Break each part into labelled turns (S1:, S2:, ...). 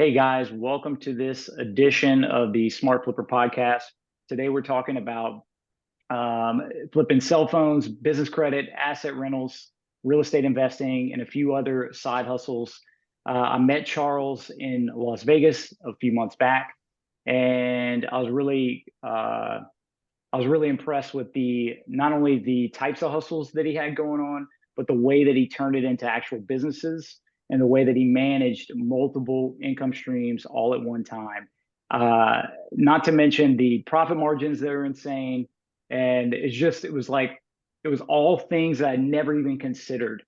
S1: Hey guys, welcome to this edition of the Smart Flipper podcast. Today we're talking about flipping cell phones, business credit, asset rentals, real estate investing, and a few other side hustles. I met Charles in Las Vegas a few months back, and I was really impressed with the not only the types of hustles that he had going on, but the way that he turned it into actual businesses and the way that he managed multiple income streams all at one time. Not to mention the profit margins that are insane. And it was all things that I never even considered.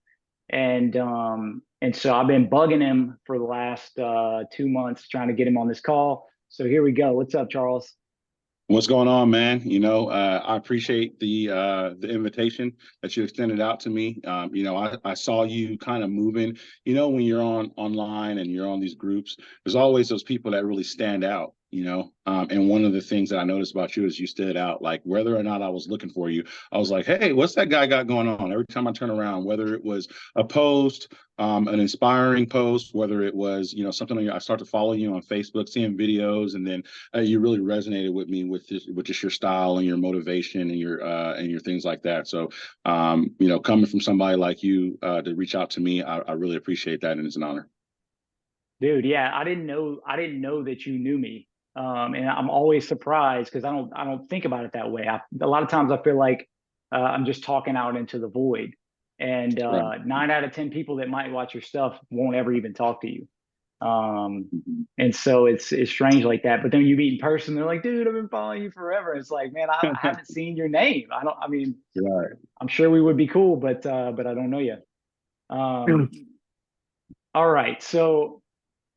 S1: And so I've been bugging him for the last 2 months trying to get him on this call. So here we go. What's up, Charles?
S2: What's going on, man? I appreciate the invitation that you extended out to me. I saw you kind of moving. When you're online and you're on these groups, there's always those people that really stand out. And one of the things that I noticed about you is you stood out. Like whether or not I was looking for you, I was like, "Hey, what's that guy got going on?" Every time I turn around, whether it was a post, an inspiring post, whether it was something I start to follow you on Facebook, seeing videos, and then you really resonated with me with just your style and your motivation and your things like that. So, coming from somebody like you to reach out to me, I really appreciate that, and it's an honor.
S1: Dude, yeah, I didn't know that you knew me. And I'm always surprised because I don't think about it that way. A lot of times I feel like I'm just talking out into the void. And
S2: Right.
S1: 9 out of 10 people that might watch your stuff won't ever even talk to you. Um,
S2: Mhm.
S1: and so it's strange like that. But then you meet in person, they're like, dude, I've been following you forever. It's like, man, I haven't seen your name. I mean,
S2: Right.
S1: I'm sure we would be cool, but I don't know you. Um, all right. So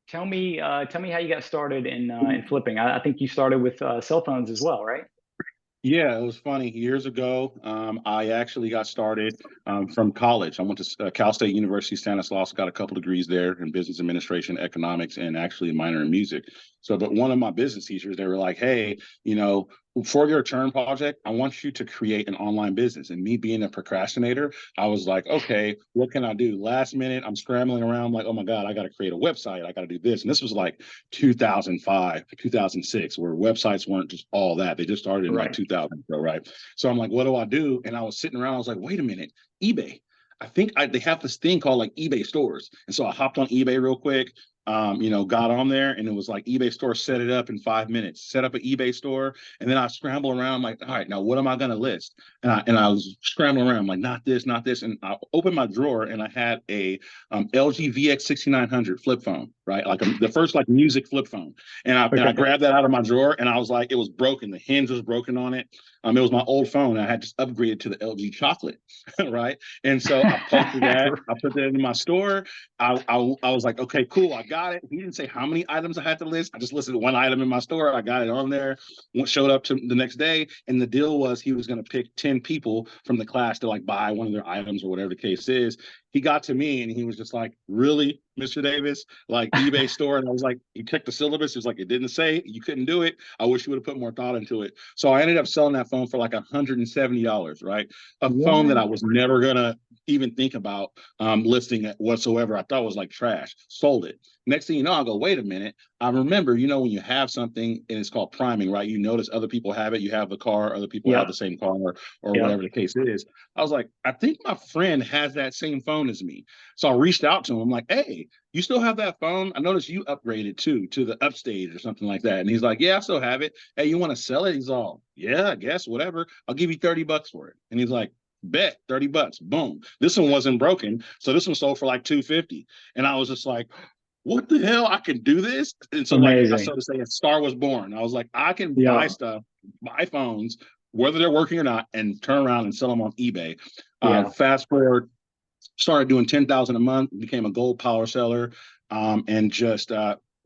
S1: tell me how you got started in flipping. I think you started with cell phones as well, right?
S2: Yeah, it was funny. Years ago, I actually got started from college. I went to Cal State University, Stanislaus, got a couple degrees there in business administration, economics, and actually a minor in music. So, but one of my business teachers, they were like, "Hey, for your term project, I want you to create an online business." And me being a procrastinator, I was like, "Okay, what can I do?" Last minute, I'm scrambling around, like, "Oh my God, I got to create a website. I got to do this." And this was like 2005, 2006, where websites weren't just all that. They just started in like
S1: Right.
S2: 2000, right? So I'm like, what do I do? And I was sitting around, I was like, wait a minute, eBay. They have this thing called like eBay stores. And so I hopped on eBay real quick, got on there, and it was like eBay store set it up in 5 minutes, set up an eBay store. And then I scramble around like, all right, now what am I going to list? And I was scrambling around like, not this, not this. And I opened my drawer and I had a LG VX 6900 flip phone, right? Like the first like music flip phone. And I
S1: Okay.
S2: grabbed that out of my drawer and I was like, it was broken. The hinge was broken on it. It was my old phone. I had just upgraded to the LG chocolate, right? And so I posted that. I put that in my store. I was like, okay, cool. I got it. He didn't say how many items I had to list. I just listed one item in my store. I got it on there. Showed up to the next day, and the deal was he was going to pick 10 people from the class to like buy one of their items or whatever the case is. He got to me and he was just like, really, Mr. Davis, like eBay store. And I was like, he checked the syllabus. He was like, it didn't say you couldn't do it. I wish you would have put more thought into it. So I ended up selling that phone for like $170, right? A phone that
S1: What?
S2: I was never going to even think about listing it whatsoever. I thought was like trash. Sold it. Next thing you know, I go, wait a minute. I remember, when you have something and it's called priming, right? You notice other people have it. You have the car, other people have
S1: Yep.
S2: the same car or
S1: Yep.
S2: whatever the case is. I was like, I think my friend has that same phone as me. So I reached out to him. I'm like, hey, you still have that phone? I noticed you upgraded too to the upstage or something like that. And he's like, yeah, I still have it. Hey, you want to sell it? He's all, yeah, I guess, whatever. I'll give you $30 for it. And he's like, bet $30. Boom. This one wasn't broken. So this one sold for like 250. And I was just like, what the hell? I can do this. And so like I
S1: Amazing.
S2: started saying Star was born. I was like, I can buy
S1: Yeah.
S2: stuff, buy phones, whether they're working or not, and turn around and sell them on eBay.
S1: Yeah.
S2: Fast forward, started doing 10,000 a month, became a gold power seller, and just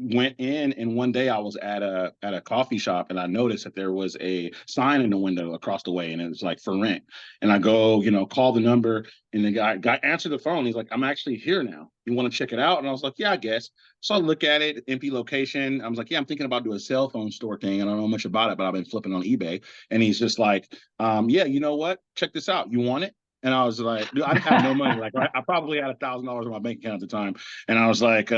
S2: went in. And one day I was at a coffee shop and I noticed that there was a sign in the window across the way and it was like for rent. And I go, call the number, and the guy answered the phone. He's like, I'm actually here now. You want to check it out? And I was like, yeah, I guess. So I look at it, empty location. I was like, yeah, I'm thinking about doing a cell phone store thing. I don't know much about it, but I've been flipping on eBay. And he's just like, yeah, you know what? Check this out. You want it? And I was like, dude, I didn't have no money. Like I probably had $1,000 in my bank account at the time. And I was like,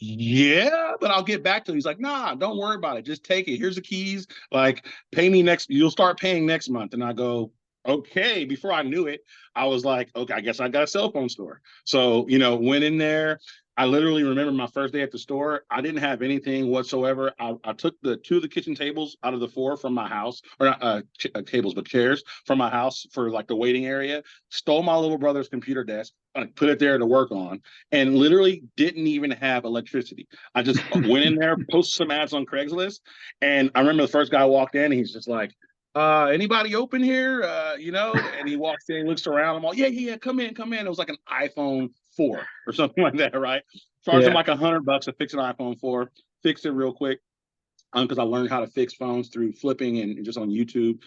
S2: yeah, but I'll get back to it. He's like, nah, don't worry about it. Just take it. Here's the keys. Like, pay me next. You'll start paying next month. And I go, okay. Before I knew it, I was like, okay, I guess I got a cell phone store. So, went in there. I literally remember my first day at the store. I didn't have anything whatsoever. I took the two of the kitchen tables out of the four from my house, or not tables, but chairs from my house for like the waiting area. Stole my little brother's computer desk, put it there to work on, and literally didn't even have electricity. I just went in there, posted some ads on Craigslist, and I remember the first guy walked in, and he's just like, anybody open here? And he walks in, looks around. I'm all, yeah, yeah, yeah, come in, come in. It was like an iPhone 4 or something like that, right? Charged him
S1: Yeah.
S2: like $100 to fix an iPhone 4, fixed it real quick, because I learned how to fix phones through flipping and just on YouTube.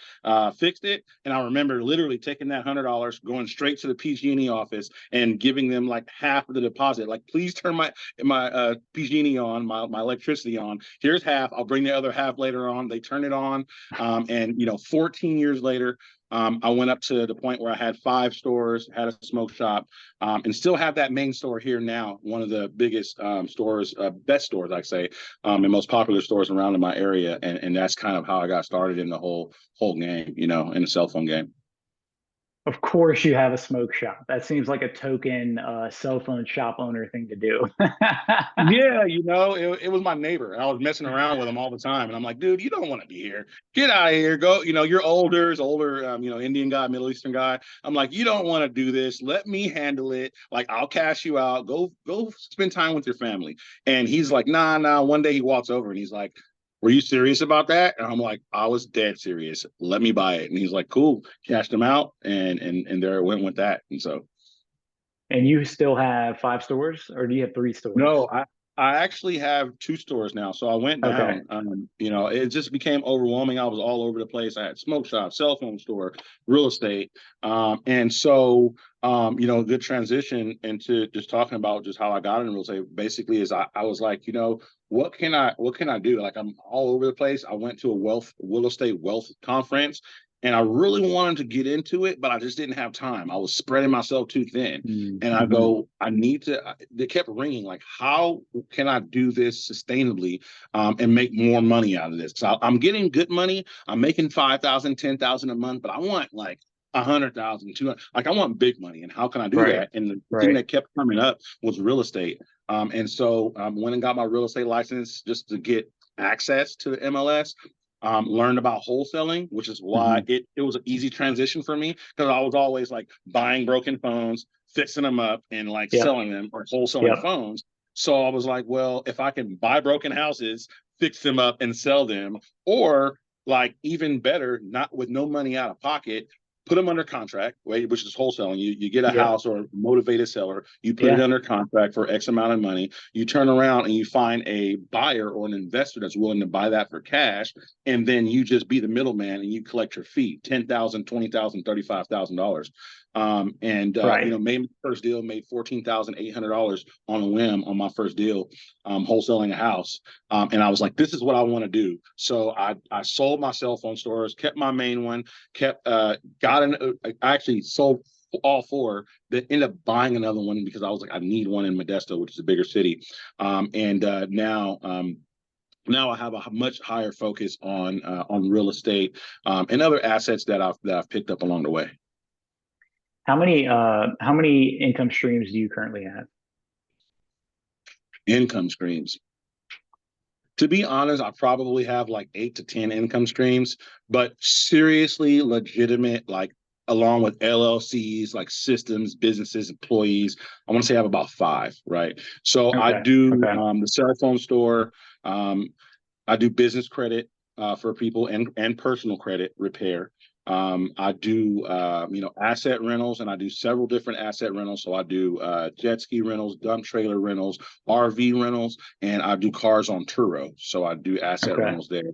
S2: Fixed it, and I remember literally taking that $100, going straight to the PG&E office and giving them like half of the deposit. Like, please turn my PG&E on, my electricity on. Here's half. I'll bring the other half later on. They turn it on, and 14 years later. I went up to the point where I had 5 stores, had a smoke shop, and still have that main store here now. One of the biggest stores, best stores, I say, and most popular stores around in my area, and that's kind of how I got started in the whole game, in the cell phone game.
S1: Of course, you have a smoke shop. That seems like a token cell phone shop owner thing to do.
S2: Yeah, it was my neighbor. I was messing around with him all the time, and I'm like, dude, you don't want to be here. Get out of here. Go. You're older, is older, Indian guy, Middle Eastern guy. I'm like, you don't want to do this. Let me handle it. Like, I'll cash you out. Go spend time with your family. And he's like, nah, nah. One day he walks over and he's like, were you serious about that? And I'm like, I was dead serious. Let me buy it. And he's like, cool. Cashed him out, and there it went with that. And so.
S1: And you still have 5 stores, or do you have 3 stores?
S2: No, I actually have 2 stores now. So I went
S1: Okay.
S2: down. It just became overwhelming. I was all over the place. I had smoke shop, cell phone store, real estate, and so good transition into just talking about just how I got in real estate. Basically, is I was like, what can I do? Like, I'm all over the place. I went to a real estate wealth conference, and I really wanted to get into it, but I just didn't have time. I was spreading myself too thin. And I
S1: Mm-hmm.
S2: go, I need to, they kept ringing, like, how can I do this sustainably, and make more money out of this? Because I'm getting good money. I'm making 5,000, 10,000 a month, but I want like 100,000, 200, like I want big money. And how can I do
S1: Right.
S2: that? And the thing
S1: Right.
S2: that kept coming up was real estate. And so went and got my real estate license just to get access to the MLS. Learned about wholesaling, which is why
S1: Hmm.
S2: it was an easy transition for me, because I was always like buying broken phones, fixing them up, and like
S1: Yep.
S2: selling them or wholesaling
S1: Yep.
S2: phones. So I was like, well, if I can buy broken houses, fix them up and sell them, or like even better, not with no money out of pocket, put them under contract, right, which is wholesaling. You get a
S1: Yep.
S2: house or a motivated seller, you put it
S1: Yeah.
S2: under contract for X amount of money, you turn around and you find a buyer or an investor that's willing to buy that for cash, and then you just be the middleman and you collect your fee, 10,000, 20,000, $35,000. And
S1: Right.
S2: made my first deal, made $14,800 on a whim on my first deal, wholesaling a house. And I was like, this is what I want to do. So I sold my cell phone stores, kept my main one, kept got an I actually sold all 4, that ended up buying another one because I was like, I need one in Modesto, which is a bigger city. And now I have a much higher focus on real estate, and other assets that I've picked up along the way.
S1: How many income streams do you currently have?
S2: Income streams. To be honest, I probably have like 8 to 10 income streams, but seriously legitimate, like along with LLCs, like systems, businesses, employees, I want to say I have about 5, right? So I
S1: Okay.
S2: do
S1: Okay.
S2: the cell phone store. Um, I do business credit for people, and personal credit repair. I do asset rentals, and I do several different asset rentals. So I do jet ski rentals, dump trailer rentals, RV rentals, and I do cars on Turo. So I do asset
S1: Okay.
S2: rentals there.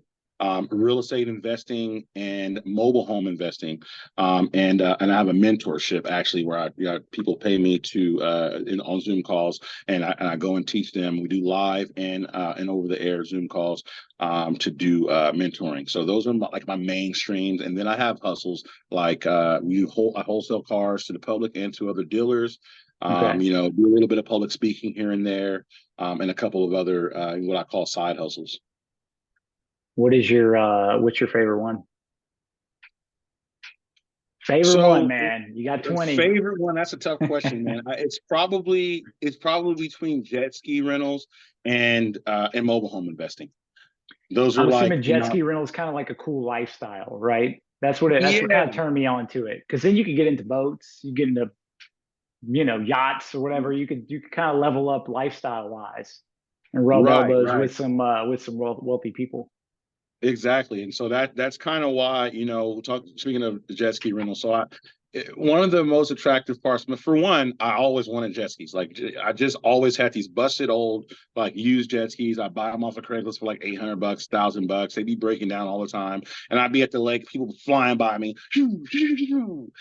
S2: Real estate investing and mobile home investing, and I have a mentorship actually where people pay me to on Zoom calls, and I go and teach them. We do live and over the air Zoom calls, to do mentoring. So those are like my main streams, and then I have hustles like I wholesale cars to the public and to other dealers.
S1: Okay.
S2: Do a little bit of public speaking here and there, and a couple of other what I call side hustles.
S1: What's your favorite one? Favorite one,
S2: So
S1: man. You got
S2: the
S1: 20.
S2: favorite one, that's a tough question, man. It's probably between jet ski rentals and mobile home investing. Those
S1: I'm
S2: are like,
S1: assuming jet ski rental is kind of like a cool lifestyle, right? That's what
S2: yeah,
S1: kind of turned me on to it. Because then you could get into boats, you get into, yachts or whatever. You could kind of level up lifestyle wise and rub
S2: right,
S1: elbows
S2: right.
S1: with some wealthy people.
S2: Exactly. And so that's kind of why, speaking of the jet ski rental, one of the most attractive parts, but for one, I always wanted jet skis. Like I just always had these busted old, like used jet skis. I buy them off of Craigslist for like $800, $1,000. They'd be breaking down all the time. And I'd be at the lake, people flying by me,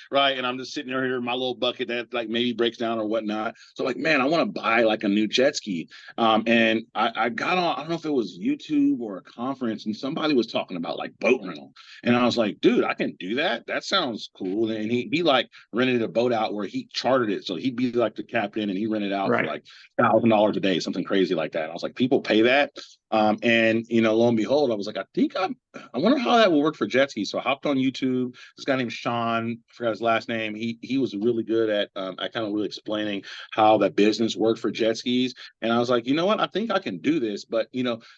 S2: right? And I'm just sitting there here in my little bucket that like maybe breaks down or whatnot. So like, man, I want to buy like a new jet ski. And I got on, I don't know if it was YouTube or a conference, and somebody was talking about like boat rental. And I was like, dude, I can do that. That sounds cool. And he like rented a boat out where he chartered it. So he'd be like the captain and he rented out for
S1: Right.
S2: like $1,000 a day, something crazy like that. And I was like, people pay that. And lo and behold, I was like, I wonder how that will work for jet skis. So I hopped on YouTube. This guy named Sean, I forgot his last name. He was really good at I kind of really explaining how that business worked for jet skis. And I was like, you know what? I think I can do this. But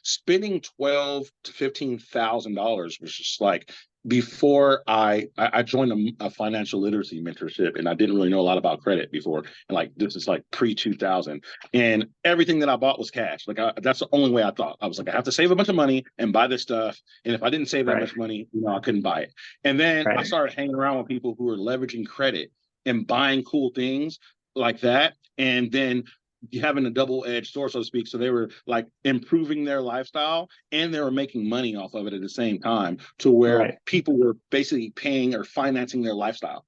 S2: spending 12 to $15,000 was just like before I joined a financial literacy mentorship, and I didn't really know a lot about credit before. And like this is like pre 2000, and everything that I bought was cash. Like that's the only way I thought. I was like, I have to save a bunch of money and buy this stuff. And if I didn't save that
S1: Right.
S2: much money, I couldn't buy it. And then I
S1: Right.
S2: started hanging around with people who were leveraging credit and buying cool things like that. And then having a double-edged sword, so to speak. So they were like improving their lifestyle and they were making money off of it at the same time, to where
S1: Right.
S2: people were basically paying or financing their lifestyle.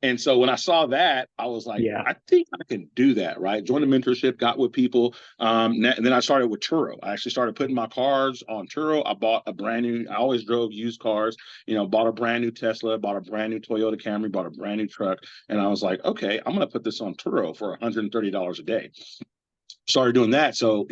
S2: And so when I saw that, I was like,
S1: Yeah.
S2: I think I can do that, right? Joined a mentorship, got with people. And then I started with Turo. I actually started putting my cars on Turo. I bought a brand new, I always drove used cars, bought a brand new Tesla, bought a brand new Toyota Camry, bought a brand new truck. And I was like, okay, I'm going to put this on Turo for $130 a day. Started doing that. So,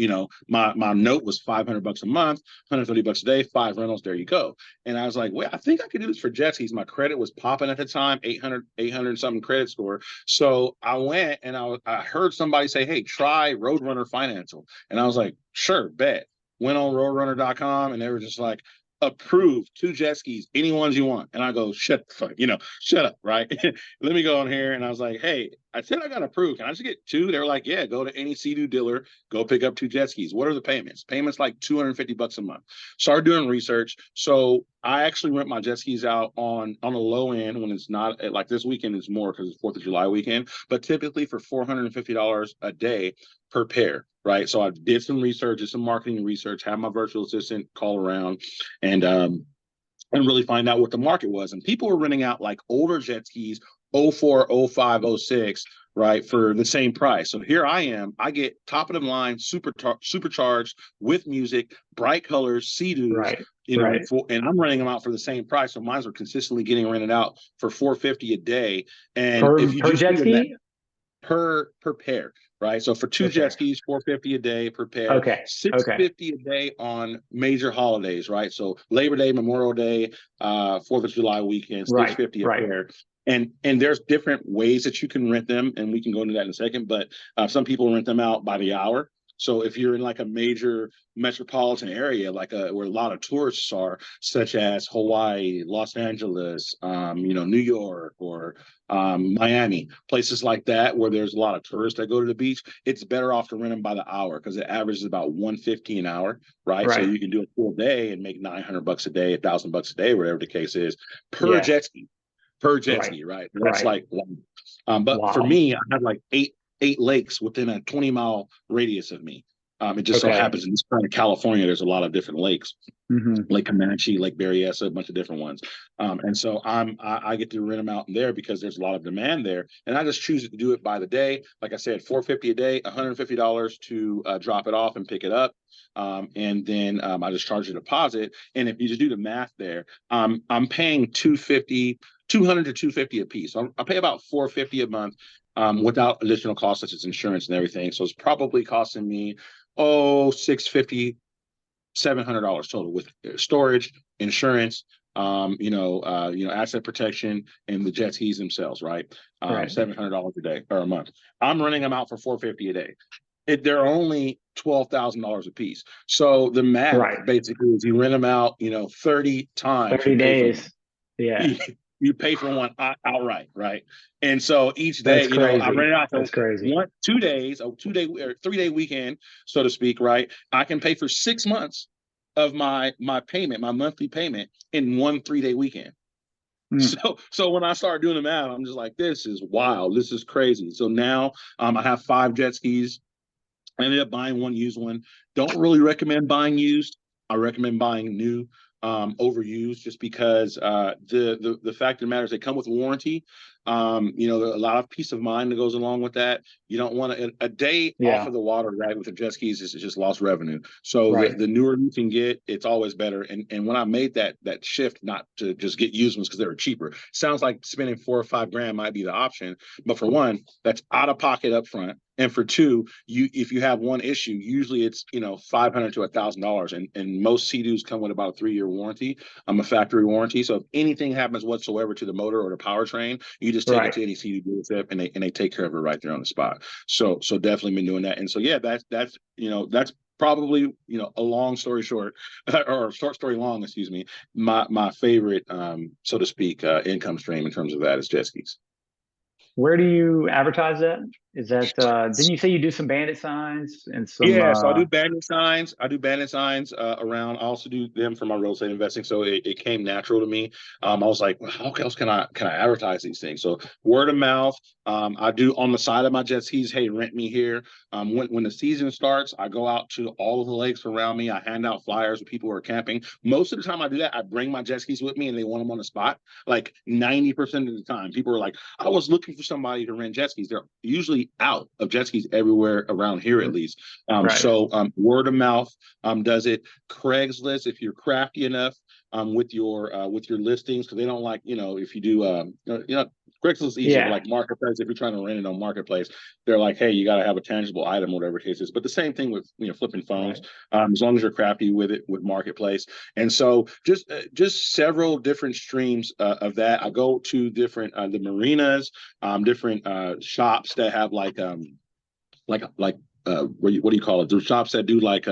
S2: my note was $500 a month, $130 a day, 5 rentals. There you go. And I was like, well, I think I could do this for jet skis. My credit was popping at the time, 800 something credit score. So I went and I heard somebody say, hey, try Roadrunner Financial. And I was like, sure, bet. Went on roadrunner.com and they were just like, approved 2 jet skis, any ones you want. And I go, shut the fuck, shut up, right? Let me go on here. And I was like, hey, I said I got approved. Can I just get 2? They were like, yeah, go to any Sea-Doo dealer, go pick up 2 jet skis. What are the payments? Payments like $250 a month. Started doing research. So I actually rent my jet skis out on a low end when it's not like this weekend is more because it's 4th of July weekend, but typically for $450 a day per pair. Right. So I did some research, did some marketing research, had my virtual assistant call around and really find out what the market was. And people were renting out like older jet skis, '04, '05, '06, right, for the same price. So here I am. I get top of the line, supercharged with music, bright colors, Sea-Doos,
S1: Right. Right.
S2: and I'm renting them out for the same price. So mines are consistently getting rented out for $450 a day. And if you
S1: Per
S2: just
S1: jet
S2: do the math,
S1: ski?
S2: per pair, right? So for two
S1: Per
S2: jet
S1: pair.
S2: skis, 450 a day per pair,
S1: Okay. Okay.
S2: 650 a day on major holidays, right? So Labor Day, Memorial Day, 4th of July weekend,
S1: Right.
S2: 650 a
S1: Right.
S2: pair. And there's different ways that you can rent them, and we can go into that in a second. But some people rent them out by the hour. So if you're in like a major metropolitan area, like where a lot of tourists are, such as Hawaii, Los Angeles, New York, or Miami, places like that where there's a lot of tourists that go to the beach, it's better off to rent them by the hour because it averages about 150 an hour, right? So
S1: Right.
S2: you can do a full day and make $900 a day, $1,000 a day, whatever the case is, per
S1: Yeah.
S2: jet ski, per jet
S1: Right.
S2: ski, right? That's
S1: Right.
S2: like one. But for
S1: Wow.
S2: me, I had like eight lakes within a 20-mile radius of me. It just so
S1: Okay.
S2: happens in this part of California, there's a lot of different lakes.
S1: Hmm.
S2: Lake Comanche, Lake Berryessa, a bunch of different ones. And so I get to rent them out in there because there's a lot of demand there. And I just choose to do it by the day. Like I said, 450 a day, $150 to drop it off and pick it up. And then I just charge a deposit. And if you just do the math there, I'm paying 200 to 250 a piece. So I pay about 450 a month. without additional costs such as insurance and everything. So it's probably costing me, 650, $700 total with storage, insurance, asset protection, and the jet skis themselves, right?
S1: Right.
S2: $700 a day or a month. I'm running them out for 450 a day. They're only $12,000 a piece. So the math
S1: Right.
S2: basically is you rent them out, 30 times,
S1: 30 days. Yeah.
S2: you, you pay for one outright, right? And so each day,
S1: That's
S2: I rent
S1: crazy.
S2: it out for
S1: That's crazy.
S2: 2 days, a 2 day or 3 day weekend, so to speak, right? I can pay for 6 months of my payment, my monthly payment in one 3 day weekend.
S1: Mm.
S2: So when I started doing the math, I'm just like, this is wild. This is crazy. So now I have 5 jet skis. I ended up buying one used one. Don't really recommend buying used. I recommend buying new, overused, just because the fact of the matter is they come with warranty. There's a lot of peace of mind that goes along with that. You don't want a day off
S1: Yeah.
S2: of the water, right, with the jet skis is just lost revenue. So
S1: Right.
S2: the newer you can get, it's always better. And when I made that shift, not to just get used ones because they were cheaper, sounds like spending 4 or 5 grand might be the option. But for one, that's out of pocket up front. And for two, if you have one issue, usually it's $500 to $1,000, and most Sea-Doos come with about a 3 year warranty, a factory warranty. So if anything happens whatsoever to the motor or the powertrain, you just take it
S1: Right.
S2: to any Sea-Doo dealership, and they take care of it right there on the spot. So definitely been doing that, and so yeah, that's probably a long story short, or short story long, excuse me. My favorite, so to speak, income stream in terms of that is jet skis.
S1: Where do you advertise that? Is that didn't you say you do some bandit signs and some
S2: Yeah, so I do bandit signs. I do bandit signs around. I also do them for my real estate investing. So it came natural to me. I was like, well, how else can I advertise these things? So word of mouth. I do on the side of my jet skis. Hey, rent me here. When the season starts, I go out to all of the lakes around me. I hand out flyers with people who are camping. Most of the time, I do that. I bring my jet skis with me, and they want them on the spot. Like 90% of the time, people are like, I was looking for somebody to rent jet skis. They're usually out of jet skis everywhere around here, at least.
S1: right.
S2: Word of mouth does it. Craigslist, if you're crafty enough with your listings, because they don't like, if you do Craigslist is easier, but
S1: Yeah.
S2: like Marketplace, if you're trying to rent it on Marketplace, they're like, hey, you got to have a tangible item, whatever the case is. But the same thing with flipping phones,
S1: Right.
S2: as long as you're crafty with it with Marketplace. And so just several different streams of that. I go to different the marinas, different shops that have like what do you call it? There's shops that do like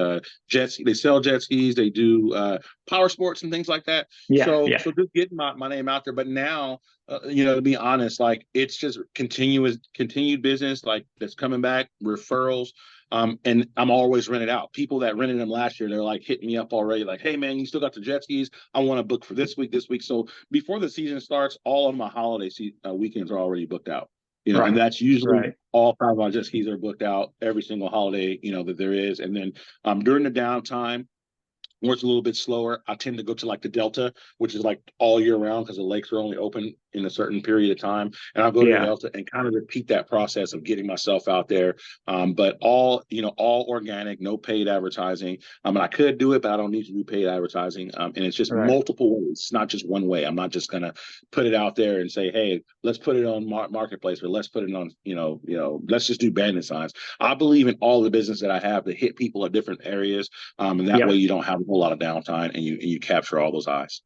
S2: jet ski. They sell jet skis. They do power sports and things like that.
S1: Yeah.
S2: So
S1: Yeah.
S2: just getting my name out there. But now, to be honest, like it's just continued business like that's coming back, referrals. And I'm always rented out. People that rented them last year, they're like hitting me up already, like, hey man, you still got the jet skis? I want to book for this week, this week. So before the season starts, all of my holiday weekends are already booked out. And
S1: Right.
S2: that's usually
S1: Right.
S2: all 5 of my jet skis are booked out every single holiday, that there is. And then during the downtime, where it's a little bit slower, I tend to go to like the Delta, which is like all year round because the lakes are only open in a certain period of time. And I'll go to the
S1: Yeah.
S2: Delta and kind of repeat that process of getting myself out there. But all organic, no paid advertising. And I could do it, but I don't need to do paid advertising. And it's just
S1: Right.
S2: multiple ways. It's not just one way. I'm not just gonna put it out there and say, hey, let's put it on Marketplace, or let's put it on, let's just do bandit signs. I believe in all the business that I have to hit people at different areas, and that way
S1: Yep.
S2: you don't have a whole lot of downtime, and you capture all those eyes.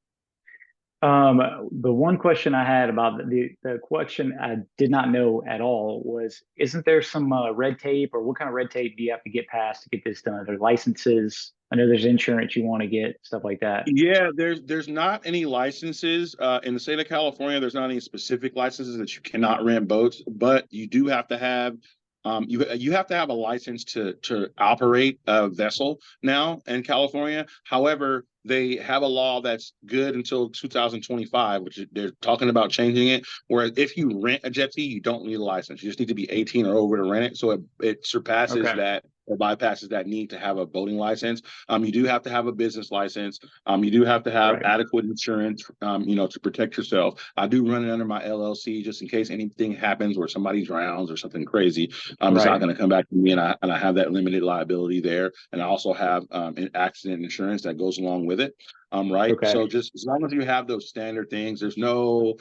S1: The one question I had about the question I did not know at all was, isn't there some red tape, or what kind of red tape do you have to get past to get this done? Are there licenses? I know there's insurance you want to get, stuff like that.
S2: Yeah, there's not any licenses in the state of California. There's not any specific licenses that you cannot rent boats, but you do have to have you have to have a license to operate a vessel now in California. However, they have a law that's good until 2025, which they're talking about changing it. Whereas if you rent a jet ski, you don't need a license. You just need to be 18 or over to rent it. So it surpasses
S1: Okay.
S2: that or bypasses that need to have a boating license. You do have to have a business license. You do have to have
S1: Right.
S2: adequate insurance, to protect yourself. I do run it under my LLC just in case anything happens where somebody drowns or something crazy. It's not
S1: Right.
S2: going to come back to me, and I have that limited liability there, and I also have an accident insurance that goes along with it. right?
S1: Okay.
S2: So just as long as you have those standard things, there's no,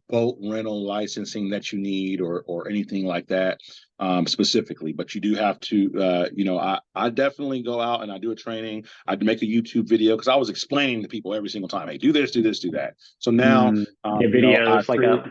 S2: boat rental licensing that you need or anything like that specifically. But you do have to, I definitely go out and I do a training. I make a YouTube video because I was explaining to people every single time, hey, do this, do this, do that. So now,
S1: Yeah,
S2: I
S1: videos like
S2: create.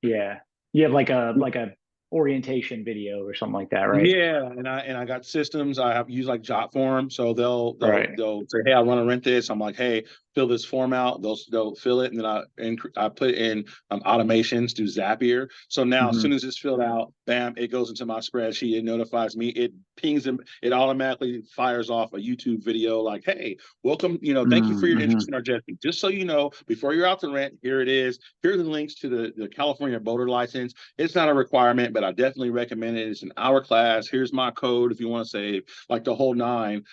S1: yeah. You have like a orientation video or something like that, right?
S2: Yeah, and I got systems. I have used like Jotform, so they'll they'll
S1: Right.
S2: they'll say, "Hey, I want to rent this." I'm like, "Hey, fill this form out." They'll fill it, and then I put in automations to Zapier. So now, as
S1: Hmm.
S2: soon as it's filled out, bam, it goes into my spreadsheet. It notifies me. It pings them. It automatically fires off a YouTube video like, "Hey, welcome. Thank you for your
S1: Hmm.
S2: interest in our jet fleet. Just so you know, before you're out to rent, here it is. Here are the links to the California boater license. It's not a requirement, but I definitely recommend it. It's an hour class. Here's my code if you want to save, like the whole nine.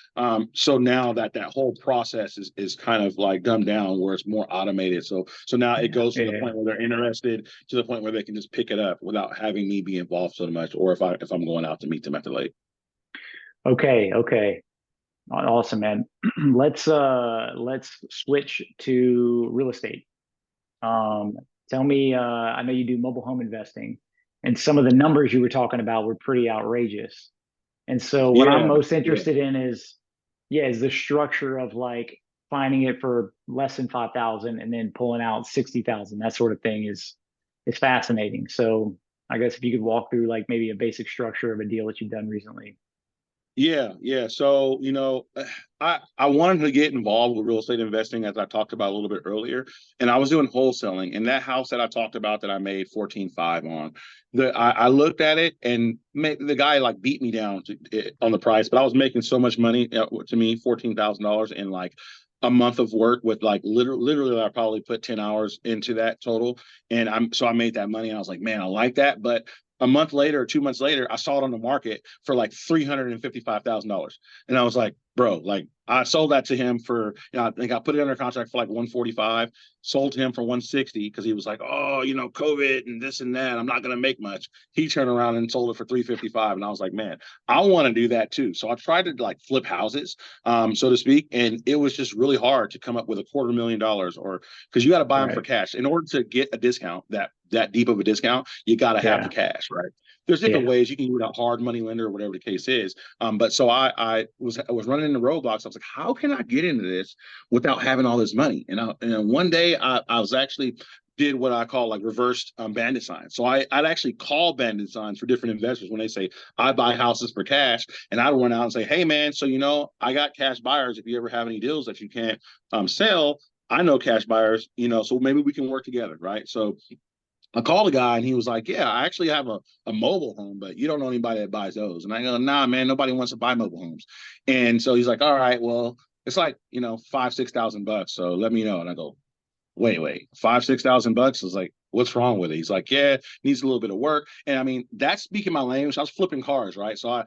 S2: So now that whole process is kind of like dumbed down where it's more automated. So now it
S1: Yeah.
S2: goes from the
S1: Yeah.
S2: point where they're interested to the point where they can just pick it up without having me be involved so much, or if I'm going out to meet them at the lake.
S1: Okay. Okay. Awesome, man. Let's switch to real estate. Um, Tell me, I know you do mobile home investing, and some of the numbers you were talking about were pretty outrageous. And so what I'm
S2: Yeah,
S1: most
S2: yeah.
S1: interested in is, yeah, is the structure of like finding it for less than 5,000 and then pulling out 60,000. That sort of thing is fascinating. So I guess if you could walk through like maybe a basic structure of a deal that you've done recently.
S2: Yeah, yeah. So, I wanted to get involved with real estate investing as I talked about a little bit earlier. And I was doing wholesaling. And that house that I talked about that I made 14.5 on, I looked at it and the guy like beat me down on the price, but I was making so much money to me, $14,000 in like a month of work with like literally I probably put 10 hours into that total. And I made that money and I was like, man, I like that. But a month later or 2 months later, I saw it on the market for like $355,000. And I was like, bro, like I sold that to him for, I think I put it under contract for like 145, sold to him for 160 because he was like, oh, COVID and this and that. I'm not going to make much. He turned around and sold it for 355. And I was like, man, I want to do that too. So I tried to like flip houses, so to speak. And it was just really hard to come up with $250,000 or because you got to buy them for
S1: Right.
S2: cash in order to get a discount that deep of a discount. You got to have the
S1: Yeah.
S2: cash, right? There's different
S1: Yeah.
S2: ways you can use a hard money lender or whatever the case is. But so I was running into roadblocks. I was like, how can I get into this without having all this money? And one day I was actually did what I call like reversed bandit signs. So I'd actually call bandit signs for different investors when they say I buy houses for cash, and I'd run out and say, hey man, so I got cash buyers. If you ever have any deals that you can't sell, I know cash buyers. So maybe we can work together, right? So I called a guy and he was like, yeah, I actually have a mobile home, but you don't know anybody that buys those. And I go, nah, man, nobody wants to buy mobile homes. And so he's like, all right, well, it's like, 5,000-6,000 bucks. So let me know. And I go, wait, 5,000-6,000 bucks? I was like, what's wrong with it? He's like, yeah, needs a little bit of work. And I mean, that's speaking my language. I was flipping cars, right? So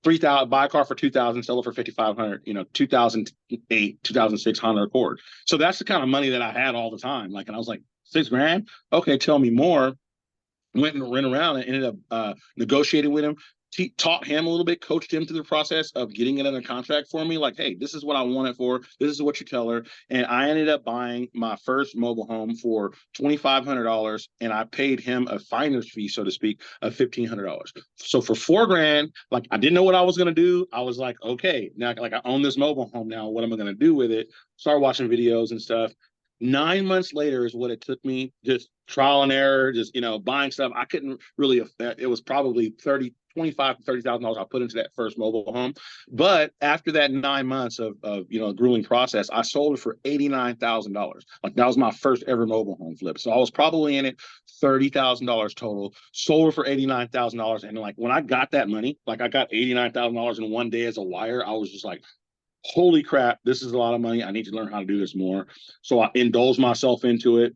S2: 3,000, buy a car for 2,000, sell it for 5,500, 2,008, 2,600 Accord. So that's the kind of money that I had all the time. Like, and I was like, 6 grand? Okay, tell me more. Went and ran around and ended up negotiating with him, taught him a little bit, coached him through the process of getting it under contract for me. Like, hey, this is what I want it for. This is what you tell her. And I ended up buying my first mobile home for $2,500, and I paid him a finder's fee, so to speak, of $1,500. So for 4 grand, like I didn't know what I was gonna do. I was like, okay, now like I own this mobile home now. What am I gonna do with it? Start watching videos and stuff. 9 months later is what it took me, just trial and error, just buying stuff. I couldn't really affect. It was probably 25 to $30,000 I put into that first mobile home. But after that 9 months of grueling process, I sold it for $89,000. Like that was my first ever mobile home flip. So I was probably in it $30,000 total. Sold it for $89,000. And like when I got that money, like I got $89,000 in one day as a wire, I was just like, holy crap, this is a lot of money. I need to learn how to do this more. So I indulged myself into it,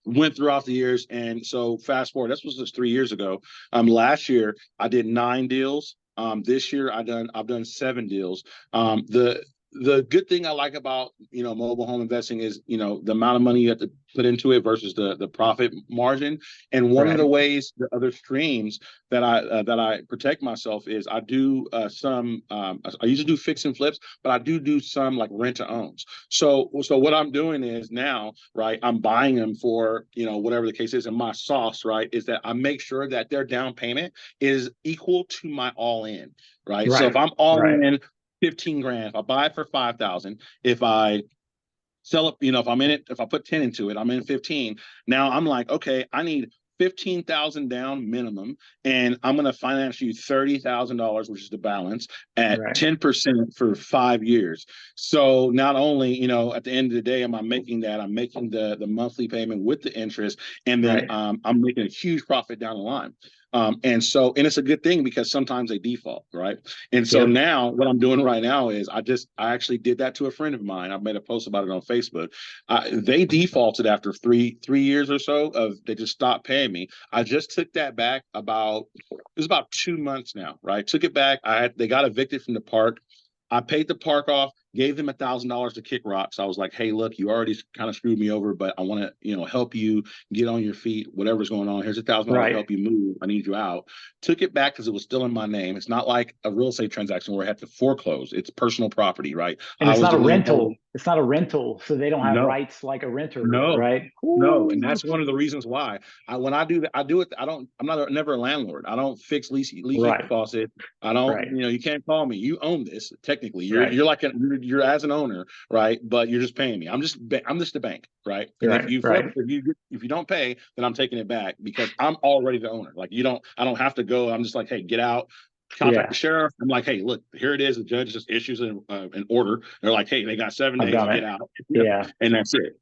S2: went throughout the years. And so fast forward, this was just 3 years ago. Last year I did 9 deals. This year I've done 7 deals. The the good thing I like about, mobile home investing is, the amount of money you have to put into it versus the profit margin. And one of the
S1: Right.
S2: ways, the other streams that I protect myself is I do some I usually do fix and flips, but I do some like rent to owns. So what I'm doing is now, right, I'm buying them for, whatever the case is. And my sauce, right, is that I make sure that their down payment is equal to my all in, right? So if
S1: Right.
S2: I'm all
S1: Right.
S2: in 15 grand, if I buy it for 5,000, if I sell it, if I'm in it, if I put 10 into it, I'm in 15. Now I'm like, okay, I need 15,000 down minimum, and I'm going to finance you $30,000, which is the balance, at
S1: Right.
S2: 10% for 5 years. So not only, at the end of the day, am I making that, I'm making the monthly payment with the interest, and then
S1: Right.
S2: I'm making a huge profit down the line. And it's a good thing because sometimes they default, right? And so
S1: Yep.
S2: now what I'm doing right now is I actually did that to a friend of mine. I made a post about it on Facebook. They defaulted after three years or so of they just stopped paying me. I just took that back it was about 2 months now, right? Took it back. They got evicted from the park. I paid the park off, gave them $1,000 to kick rocks. I was like, hey, look, you already kind of screwed me over, but I want to, help you get on your feet, whatever's going on. Here's $1,000 to
S1: Right.
S2: help you move. I need you out. Took it back because it was still in my name. It's not like a real estate transaction where I had to foreclose. It's personal property, right?
S1: And
S2: I
S1: it's
S2: was
S1: not
S2: the
S1: a
S2: lien holder.
S1: rental. It's not a rental, so they don't have
S2: No,
S1: rights like a renter would,
S2: no,
S1: right?
S2: no, and
S1: Ooh.
S2: that's one of the reasons why when I do that, I do it. I don't. I'm not never a landlord. I don't fix leaky
S1: Right.
S2: faucet. I don't.
S1: Right.
S2: You can't call me. You own this technically.
S1: Right.
S2: You're like you're as an owner, right? But you're just paying me. I'm just the bank, right? And if
S1: Right.
S2: you flip,
S1: Right.
S2: if you don't pay, then I'm taking it back because I'm already the owner. Like you don't. I don't have to go. I'm just like, hey, get out. Contact the
S1: Yeah.
S2: sheriff. I'm like, hey, look, here it is. The judge just issues an order. They're like, hey, they got 7
S1: I've
S2: days to
S1: done
S2: get
S1: it.
S2: out,
S1: Yeah.
S2: and that's it.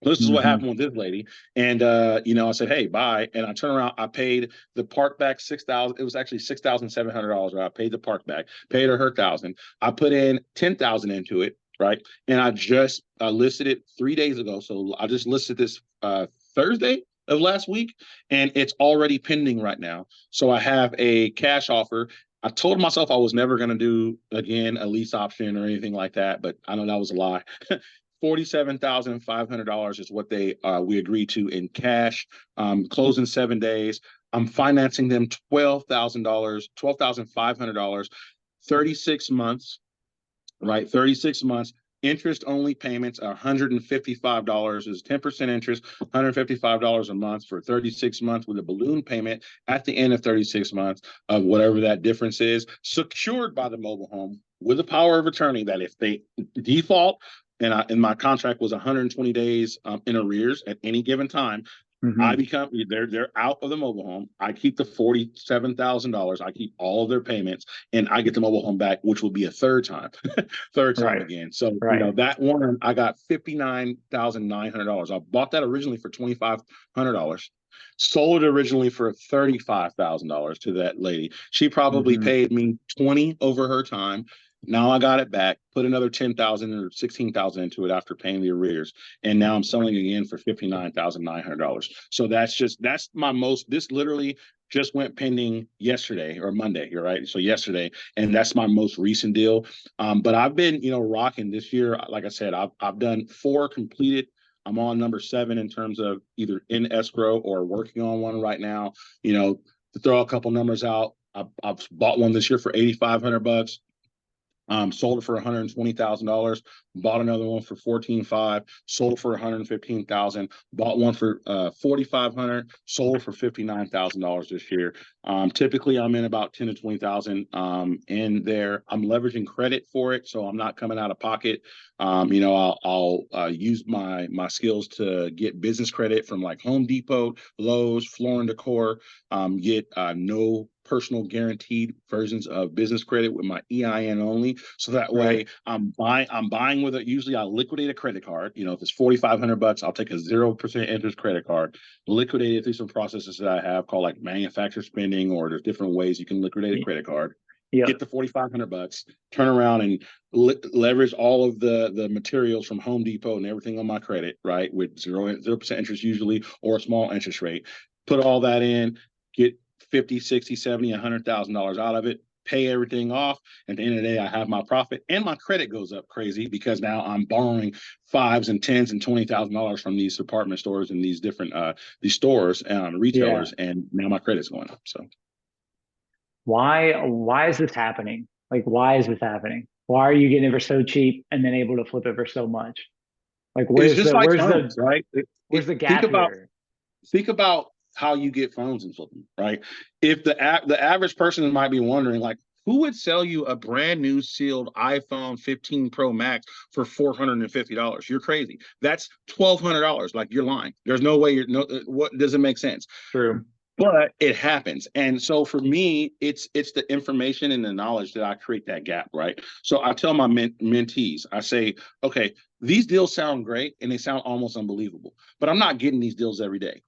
S2: This is what
S1: Hmm.
S2: happened with this lady. And I said, hey, bye. And I turned around, I paid the park back 6,000. It was actually $6,700. Right? I paid the park back, paid her 1,000. I put in 10,000 into it, right? And I just listed it 3 days ago. So I just listed this Thursday of last week, and it's already pending right now. So I have a cash offer. I told myself I was never going to do again a lease option or anything like that, but I know that was a lie. $47,500 is what we agreed to in cash. Closing 7 days. I'm financing them $12,500, 36 months, right? 36 months. Interest only payments are $155 is 10% interest, $155 a month for 36 months with a balloon payment at the end of 36 months of whatever that difference is, secured by the mobile home with the power of attorney that if they default, and my contract was 120 days in arrears at any given time,
S1: Hmm.
S2: they're out of the mobile home. I keep the $47,000. I keep all of their payments, and I get the mobile home back, which will be a third time, third time
S1: Right.
S2: again. So
S1: Right.
S2: that one I got $59,900. I bought that originally for $2,500. Sold it originally for $35,000 to that lady. She probably
S1: Hmm.
S2: paid me 20 over her time. Now I got it back, put another 10,000 or 16,000 into it after paying the arrears, and now I'm selling again for $59,900. So that's my most. This literally just went pending yesterday or Monday. You're right. So yesterday, and that's my most recent deal. But I've been rocking this year. Like I said, I've done 4 completed. I'm on number 7 in terms of either in escrow or working on one right now. To throw a couple numbers out, I've bought one this year for $8,500. Sold it for $120,000. Bought another one for 14.5. Sold it for 115,000. Bought one for 4,500. Sold for $59,000 this year. Typically, I'm in about 10 to 20,000 in there. I'm leveraging credit for it, so I'm not coming out of pocket. I'll use my skills to get business credit from like Home Depot, Lowe's, Floor and Decor. Get no personal guaranteed versions of business credit with my EIN only. So that
S1: Right.
S2: way I'm buying with it. Usually I liquidate a credit card. If it's $4,500, I'll take a 0% interest credit card, liquidate it through some processes that I have called like manufacturer spending, or there's different ways you can liquidate a credit card. Get
S1: Yep.
S2: the $4,500, turn around and leverage all of the materials from Home Depot and everything on my credit, right? With 0% interest usually, or a small interest rate. Put all that in, get 50, 60, 70, $100,000 out of it, pay everything off. At the end of the day, I have my profit and my credit goes up crazy because now I'm borrowing fives and tens and $20,000 from these department stores and these different these stores and
S1: Yeah.
S2: retailers, and now my credit's going up. So
S1: Why is this happening? Like, why is this happening? Why are you getting it for so cheap and then able to flip it for so much? Like,
S2: it's just like phones, right?
S1: where's the
S2: Think
S1: gap
S2: about
S1: here?
S2: how you get phones and flipping, right? If the average person might be wondering, like, who would sell you a brand new sealed iPhone 15 Pro Max for $450? You're crazy. That's $1,200. Like, you're lying. There's no way you're no. What doesn't make sense?
S1: True.
S2: But it happens. And so for me, it's the information and the knowledge that I create that gap, right? So I tell my mentees, I say, okay, these deals sound great and they sound almost unbelievable, but I'm not getting these deals every day.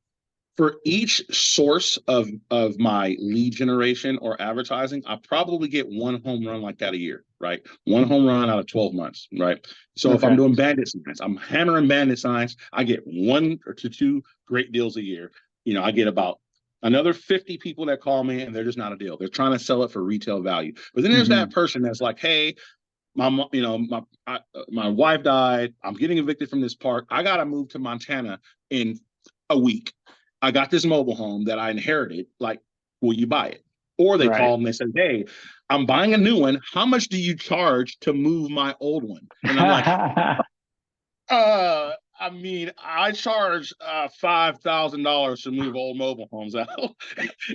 S2: For each source of my lead generation or advertising, I probably get one home run like that a year, right? One home run out of 12 months, right? So if I'm
S1: Okay.
S2: doing bandit signs, I'm hammering bandit signs, I get one or two great deals a year. I get about another 50 people that call me and they're just not a deal. They're trying to sell it for retail value. But then there's that
S1: Hmm.
S2: person that's like, hey, my wife died. I'm getting evicted from this park. I got to move to Montana in a week. I got this mobile home that I inherited. Like, will you buy it? Or they
S1: Right.
S2: call and they say, hey, I'm buying a new one. How much do you charge to move my old one? And I'm like, I mean, I charge $5,000 to move old mobile homes out,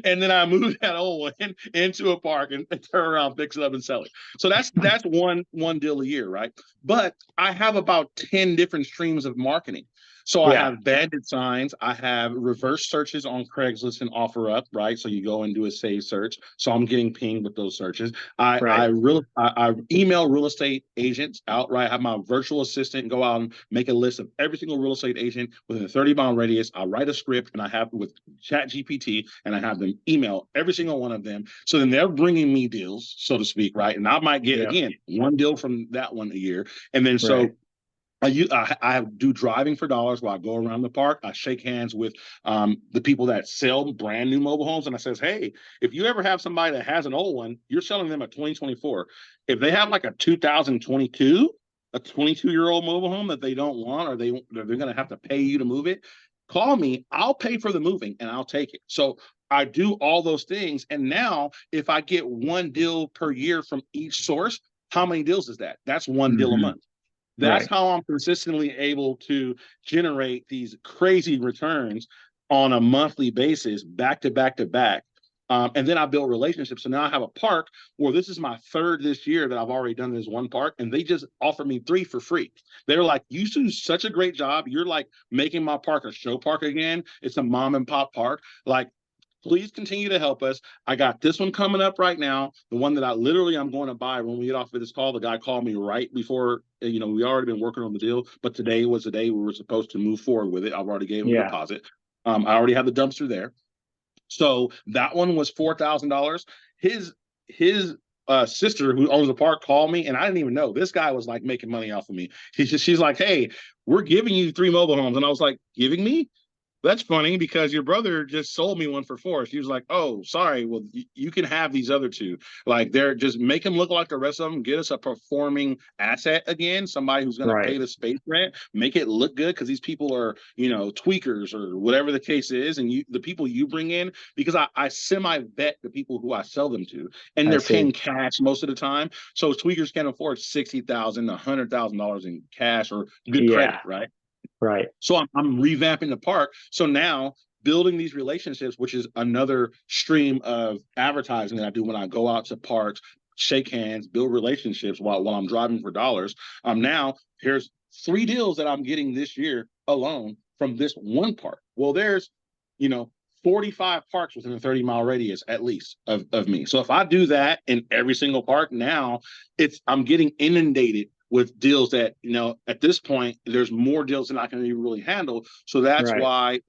S2: and then I move that old one into a park and turn around, fix it up, and sell it. So that's one deal a year, right? But I have about 10 different streams of marketing. So I
S1: Yeah.
S2: have banded signs, I have reverse searches on Craigslist and OfferUp, right? So you go and do a save search. So I'm getting pinged with those searches.
S1: Right.
S2: I email real estate agents out, right? I have my virtual assistant go out and make a list of every single real estate agent within a 30-mile radius. I write a script and I have with Chat GPT and I have them email every single one of them. So then they're bringing me deals, so to speak, right? And I might get,
S1: Yeah.
S2: again, one deal from that one a year. And then
S1: Right.
S2: so I do driving for dollars where I go around the park. I shake hands with the people that sell brand new mobile homes, and I says, "Hey, if you ever have somebody that has an old one, you're selling them a 2024. If they have like a 2022, a 22-year-old mobile home that they don't want, or they're going to have to pay you to move it, call me. I'll pay for the moving, and I'll take it." So I do all those things, and now if I get one deal per year from each source, how many deals is that? That's one deal a
S1: Hmm.
S2: month. That's
S1: Right.
S2: how I'm consistently able to generate these crazy returns on a monthly basis, back to back to back. And then I build relationships. So now I have a park where this is my third this year that I've already done this one park, and they just offered me 3 for free. They're like, "You do such a great job. You're like making my park a show park again. It's a mom and pop park. Like, please continue to help us. I got this one coming up right now. The one that I'm going to buy when we get off of this call. The guy called me right before, we already been working on the deal, but today was the day we were supposed to move forward with it. I've already gave him a
S1: Yeah.
S2: deposit. I already have the dumpster there. So that one was $4,000. His sister who owns the park called me, and I didn't even know this guy was like making money off of me. She's like, "Hey, we're giving you 3 mobile homes," and I was like, "Giving me? That's funny because your brother just sold me one for 4." She was like, "Oh, sorry. Well, you can have these other 2. Like, they're just make them look like the rest of them. Get us a performing asset again, somebody who's going to
S1: Right.
S2: pay the space rent, make it look good because these people are, tweakers or whatever the case is. And the people you bring in, because I semi vet the people who I sell them to, and
S1: I
S2: they're paying
S1: see.
S2: cash most of the time. So tweakers can't afford $60,000, $100,000 in cash or good credit,
S1: Yeah.
S2: right?
S1: Right.
S2: So I'm revamping the park. So now building these relationships, which is another stream of advertising that I do when I go out to parks, shake hands, build relationships while I'm driving for dollars. Now here's 3 deals that I'm getting this year alone from this one park. Well, there's, you know, 45 parks within a 30-mile radius at least of me. So if I do that in every single park, now I'm getting inundated with deals that, at this point, there's more deals than I can even really handle. So that's
S1: Right.
S2: why,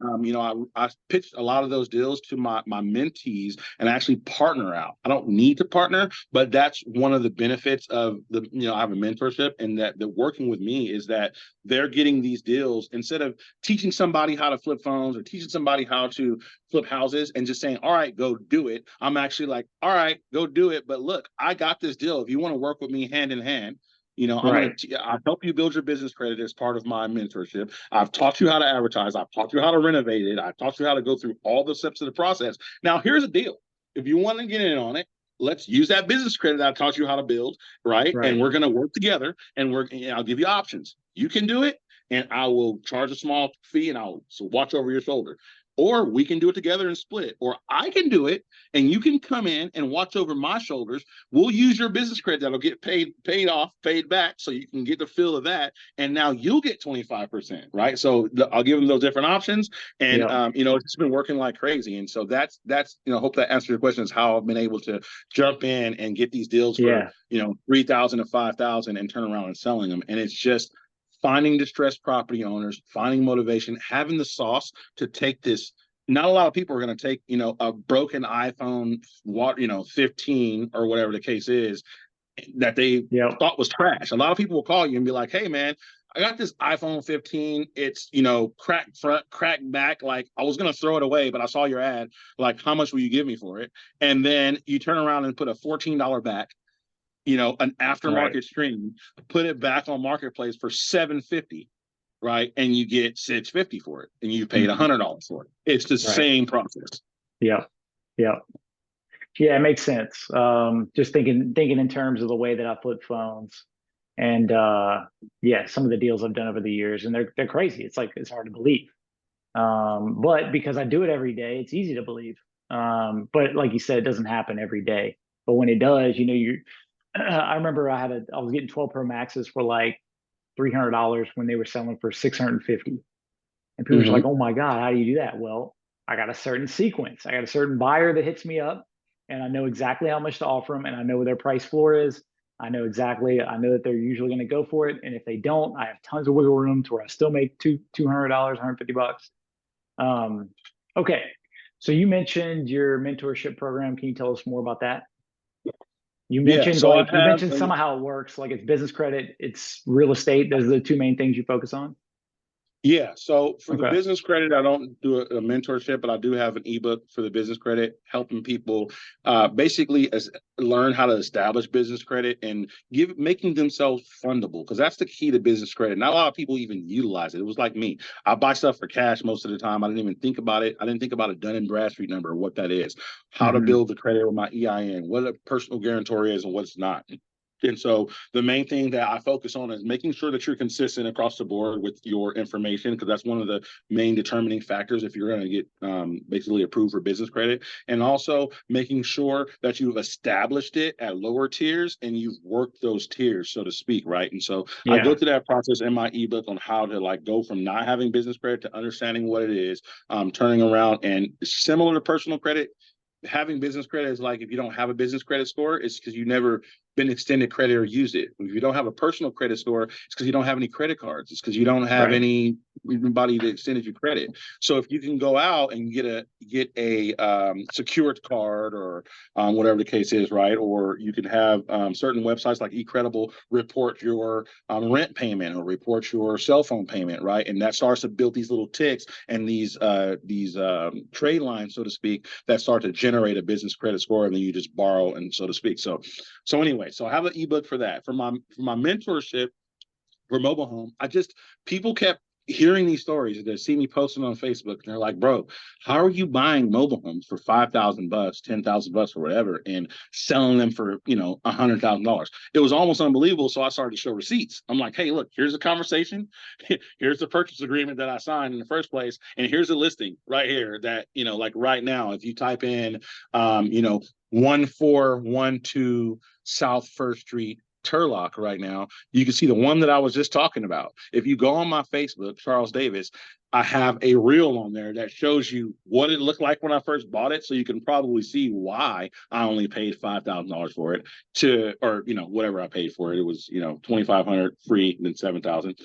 S2: I pitched a lot of those deals to my mentees and actually partner out. I don't need to partner, but that's one of the benefits of I have a mentorship, and that working with me is that they're getting these deals instead of teaching somebody how to flip phones or teaching somebody how to flip houses and just saying, all right, go do it. I'm actually like, all right, go do it. But look, I got this deal. If you want to work with me hand in hand,
S1: Right.
S2: I help you build your business credit as part of my mentorship. I've taught you how to advertise. I've taught you how to renovate it. I've taught you how to go through all the steps of the process. Now, here's a deal. If you want to get in on it, let's use that business credit I taught you how to build, right? And
S1: Right.
S2: we're going to work together, and I'll give you options. You can do it, and I will charge a small fee, and I'll watch over your shoulder. Or we can do it together and split. Or I can do it, and you can come in and watch over my shoulders. We'll use your business credit that'll get paid off, paid back, so you can get the feel of that. And now you'll get 25%, right? So I'll give them those different options, and
S1: Yeah.
S2: it's been working like crazy. And so that's hope that answers your question, is how I've been able to jump in and get these deals for
S1: Yeah.
S2: 3,000 to 5,000 and turn around and selling them. And it's just finding distressed property owners, finding motivation, having the sauce to take this. Not a lot of people are going to take, a broken iPhone, 15 or whatever the case is, that they
S1: Yeah.
S2: thought was trash. A lot of people will call you and be like, hey, man, I got this iPhone 15. It's, cracked front, cracked back. Like, I was going to throw it away, but I saw your ad. Like, how much will you give me for it? And then you turn around and put a $14 back, an
S1: Right.
S2: aftermarket screen, put it back on marketplace for $750, right? And you get $650 for it, and you paid
S1: Mhm.
S2: $100 for it. It's the
S1: Right.
S2: same process.
S1: Yeah. Yeah. Yeah, it makes sense. Just thinking in terms of the way that I flip phones, and yeah, some of the deals I've done over the years, and they're crazy. It's like it's hard to believe. But because I do it every day, it's easy to believe. But like you said, it doesn't happen every day. But when it does, you I remember I was getting 12 Pro Maxes for like $300 when they were selling for 650. And people are like,
S2: Mm-hmm.
S1: oh my God, how do you do that? Well, I got a certain sequence. I got a certain buyer that hits me up, and I know exactly how much to offer them, and I know where their price floor is. I know that they're usually going to go for it. And if they don't, I have tons of wiggle room to where I still make $200, $150. Um, okay. So you mentioned your mentorship program. Can you tell us more about that?
S2: Yeah. So I
S1: You
S2: have
S1: mentioned some of how it works, like it's business credit, it's real estate. Those are the two main things you focus on.
S2: Yeah. So for the
S1: Okay.
S2: business credit, I don't do a mentorship, but I do have an ebook for the business credit, helping people basically learn how to establish business credit and making themselves fundable, because that's the key to business credit. Not a lot of people even utilize it. It was like me. I buy stuff for cash most of the time. I didn't even think about it. I didn't think about a Dun and Bradstreet number or what that is, how to
S1: Hmm.
S2: build the credit with my EIN, what a personal guarantor is and what's not. And so the main thing that I focus on is making sure that you're consistent across the board with your information, because that's one of the main determining factors if you're going to get basically approved for business credit. And also making sure that you've established it at lower tiers and you've worked those tiers, so to speak, right? And so I go
S1: Yeah.
S2: through that process in my ebook on how to like go from not having business credit to understanding what it is, turning around, and similar to personal credit, having business credit is like, if you don't have a business credit score, it's because you never been extended credit or used it. If you don't have a personal credit score, it's because you don't have any credit cards. It's because you don't have
S1: Right.
S2: anybody that extended you credit. So if you can go out and get a secured card, or whatever the case is, right? Or you can have certain websites like eCredible report your rent payment or report your cell phone payment, right? And that starts to build these little ticks and these trade lines, so to speak, that start to generate a business credit score, and then you just borrow, and so to speak. So anyway, so I have an ebook for that. For my mentorship for mobile home, people kept hearing these stories. They see me posting on Facebook, and they're like, bro, how are you buying mobile homes for $5,000, $10,000, or whatever, and selling them for $100,000? It was almost unbelievable. So I started to show receipts. I'm like, hey, look, here's a conversation. Here's the purchase agreement that I signed in the first place, and here's a listing right here that, like right now, if you type in 1412 South First Street, Turlock, right now, you can see the one that I was just talking about. If you go on my Facebook, Charles Davis, I have a reel on there that shows you what it looked like when I first bought it, so you can probably see why I only paid $5,000 for it or whatever I paid for it. It was 2,500 free, then 7,000,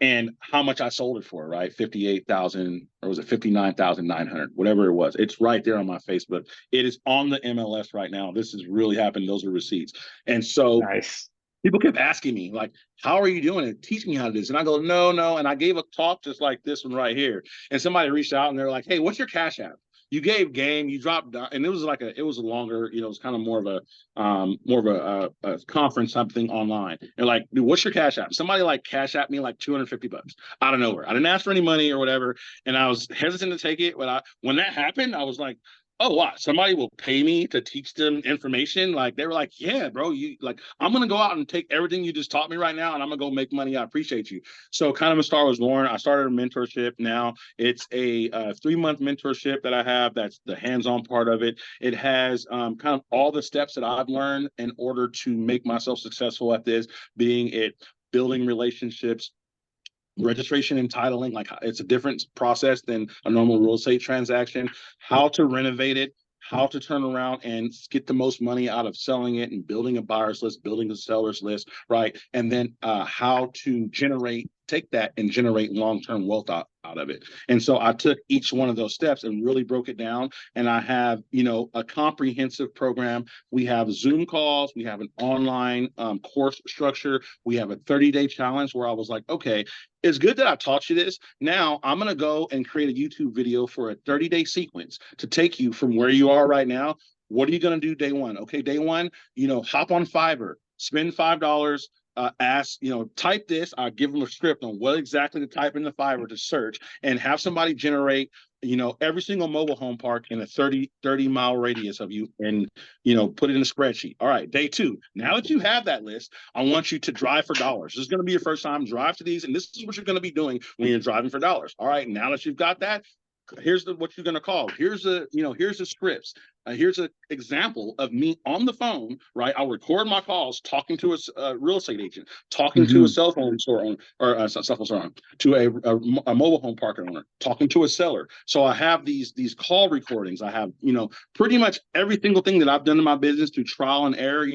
S2: and how much I sold it for, right? 58,000, or was it 59,900? Whatever it was, it's right there on my Facebook. It is on the MLS right now. This is really happening. Those are receipts, and so
S1: Nice.
S2: people kept asking me, like, how are you doing it? Teach me how to do this. And I go, no, no. And I gave a talk just like this one right here. And somebody reached out and they're like, hey, what's your Cash App? You gave game, you dropped down, and it was a longer, it was kind of more of a conference type thing online. They're like, dude, what's your Cash App? Somebody like Cash App me like $250 out of nowhere. I didn't ask for any money or whatever, and I was hesitant to take it. But when that happened, I was like, oh wow, somebody will pay me to teach them information. Like they were like, yeah, bro, you like, I'm gonna go out and take everything you just taught me right now, and I'm gonna go make money. I appreciate you. So kind of a star was born. I started a mentorship. Now it's a 3-month mentorship that I have. That's the hands-on part of it. It has kind of all the steps that I've learned in order to make myself successful at this, being it building relationships, registration and titling. Like, it's a different process than a normal real estate transaction. How to renovate it, how to turn around and get the most money out of selling it and building a buyer's list, building a seller's list, right? And then how to take that and generate long-term wealth out of it. And so I took each one of those steps and really broke it down. And I have, a comprehensive program. We have Zoom calls. We have an online course structure. We have a 30-day challenge where I was like, okay, it's good that I taught you this. Now I'm going to go and create a YouTube video for a 30-day sequence to take you from where you are right now. What are you going to do day one? Okay, day one, hop on Fiverr, spend $5, type this. I'll give them a script on what exactly to type in the Fiverr to search, and have somebody generate, every single mobile home park in a 30-mile radius of you, and, put it in a spreadsheet. All right, day two. Now that you have that list, I want you to drive for dollars. This is going to be your first time. Drive to these, and this is what you're going to be doing when you're driving for dollars. All right, now that you've got that, here's what you're going to call. Here's the scripts. Here's an example of me on the phone, right? I'll record my calls talking to a real estate agent, talking to a
S1: Hmm.
S2: cell phone store owner, or cell phone store owner, to a mobile home park owner, talking to a seller. So I have these call recordings. I have, pretty much every single thing that I've done in my business through trial and error.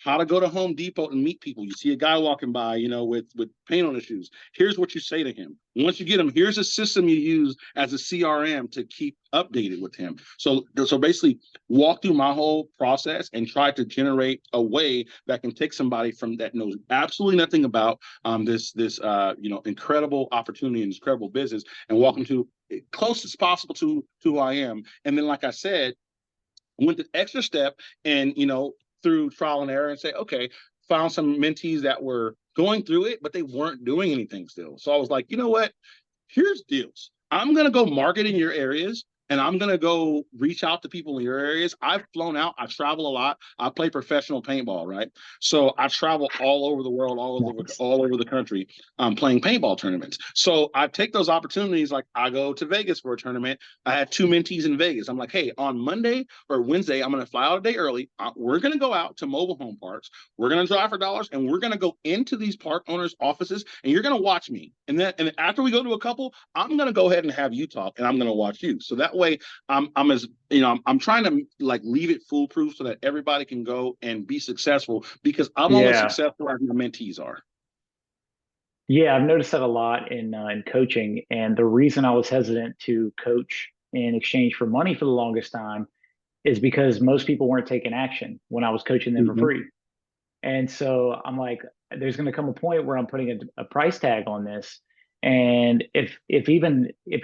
S2: How to go to Home Depot and meet people. You see a guy walking by, with paint on his shoes. Here's what you say to him. Once you get him, here's a system you use as a CRM to keep updated with him. So basically, walk through my whole process and try to generate a way that can take somebody from that knows absolutely nothing about this incredible opportunity and this incredible business, and walk them to close as possible to who I am. And then, like I said, went the extra step, and through trial and error, and say, okay, found some mentees that were going through it, but they weren't doing anything still. So I was like, you know what? Here's deals. I'm going to go market in your areas, and I'm going to go reach out to people in your areas. I've flown out. I travel a lot. I play professional paintball, right? So I travel all over the world,
S1: Nice.
S2: all over the country, playing paintball tournaments. So I take those opportunities. Like, I go to Vegas for a tournament. I had 2 mentees in Vegas. I'm like, hey, on Monday or Wednesday, I'm going to fly out a day early. We're going to go out to mobile home parks. We're going to drive for dollars, and we're going to go into these park owners' offices, and you're going to watch me. And then after we go to a couple, I'm going to go ahead and have you talk, and I'm going to watch you. So that way, I'm as I'm trying to like leave it foolproof so that everybody can go and be successful, because I'm only
S1: Yeah.
S2: successful as my mentees are.
S1: Yeah, I've noticed that a lot in coaching, and the reason I was hesitant to coach in exchange for money for the longest time is because most people weren't taking action when I was coaching them for
S2: Mm-hmm.
S1: free. And so I'm like, there's going to come a point where I'm putting a price tag on this, and if even if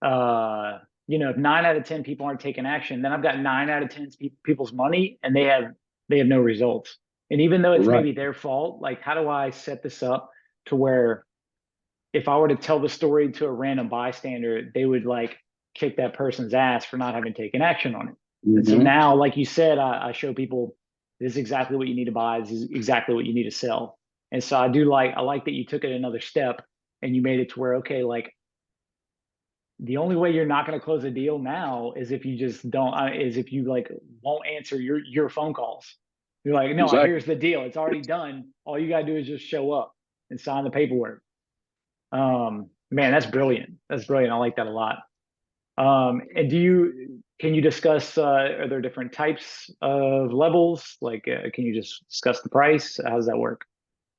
S1: 9 out of 10 people aren't taking action, then I've got 9 out of 10 people's money, and they have no results. And even though it's
S2: Right.
S1: maybe their fault, like, how do I set this up to where if I were to tell the story to a random bystander, they would like kick that person's ass for not having taken action on it. And so
S2: Mm-hmm.
S1: now, like you said, I show people this is exactly what you need to buy, this is exactly what you need to sell. And so I like that you took it another step and you made it to where, okay, like, the only way you're not going to close a deal now is if you just don't is if you like won't answer your phone calls. You're like, no,
S2: Exactly.
S1: here's the deal, it's already done, all you got to do is just show up and sign the paperwork. Man, that's brilliant. That's brilliant. I like that a lot. And can you discuss, are there different types of levels? Like, can you just discuss the price? How does that work?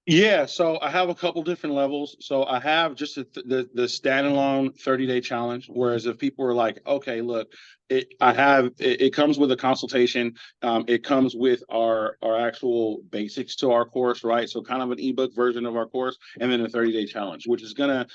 S2: Yeah, so I have a couple different levels. So I have just the standalone 30-day challenge. Whereas if people are like, okay, look, it comes with a consultation. It comes with our actual basics to our course, right? So kind of an ebook version of our course, and then a 30-day challenge, which is gonna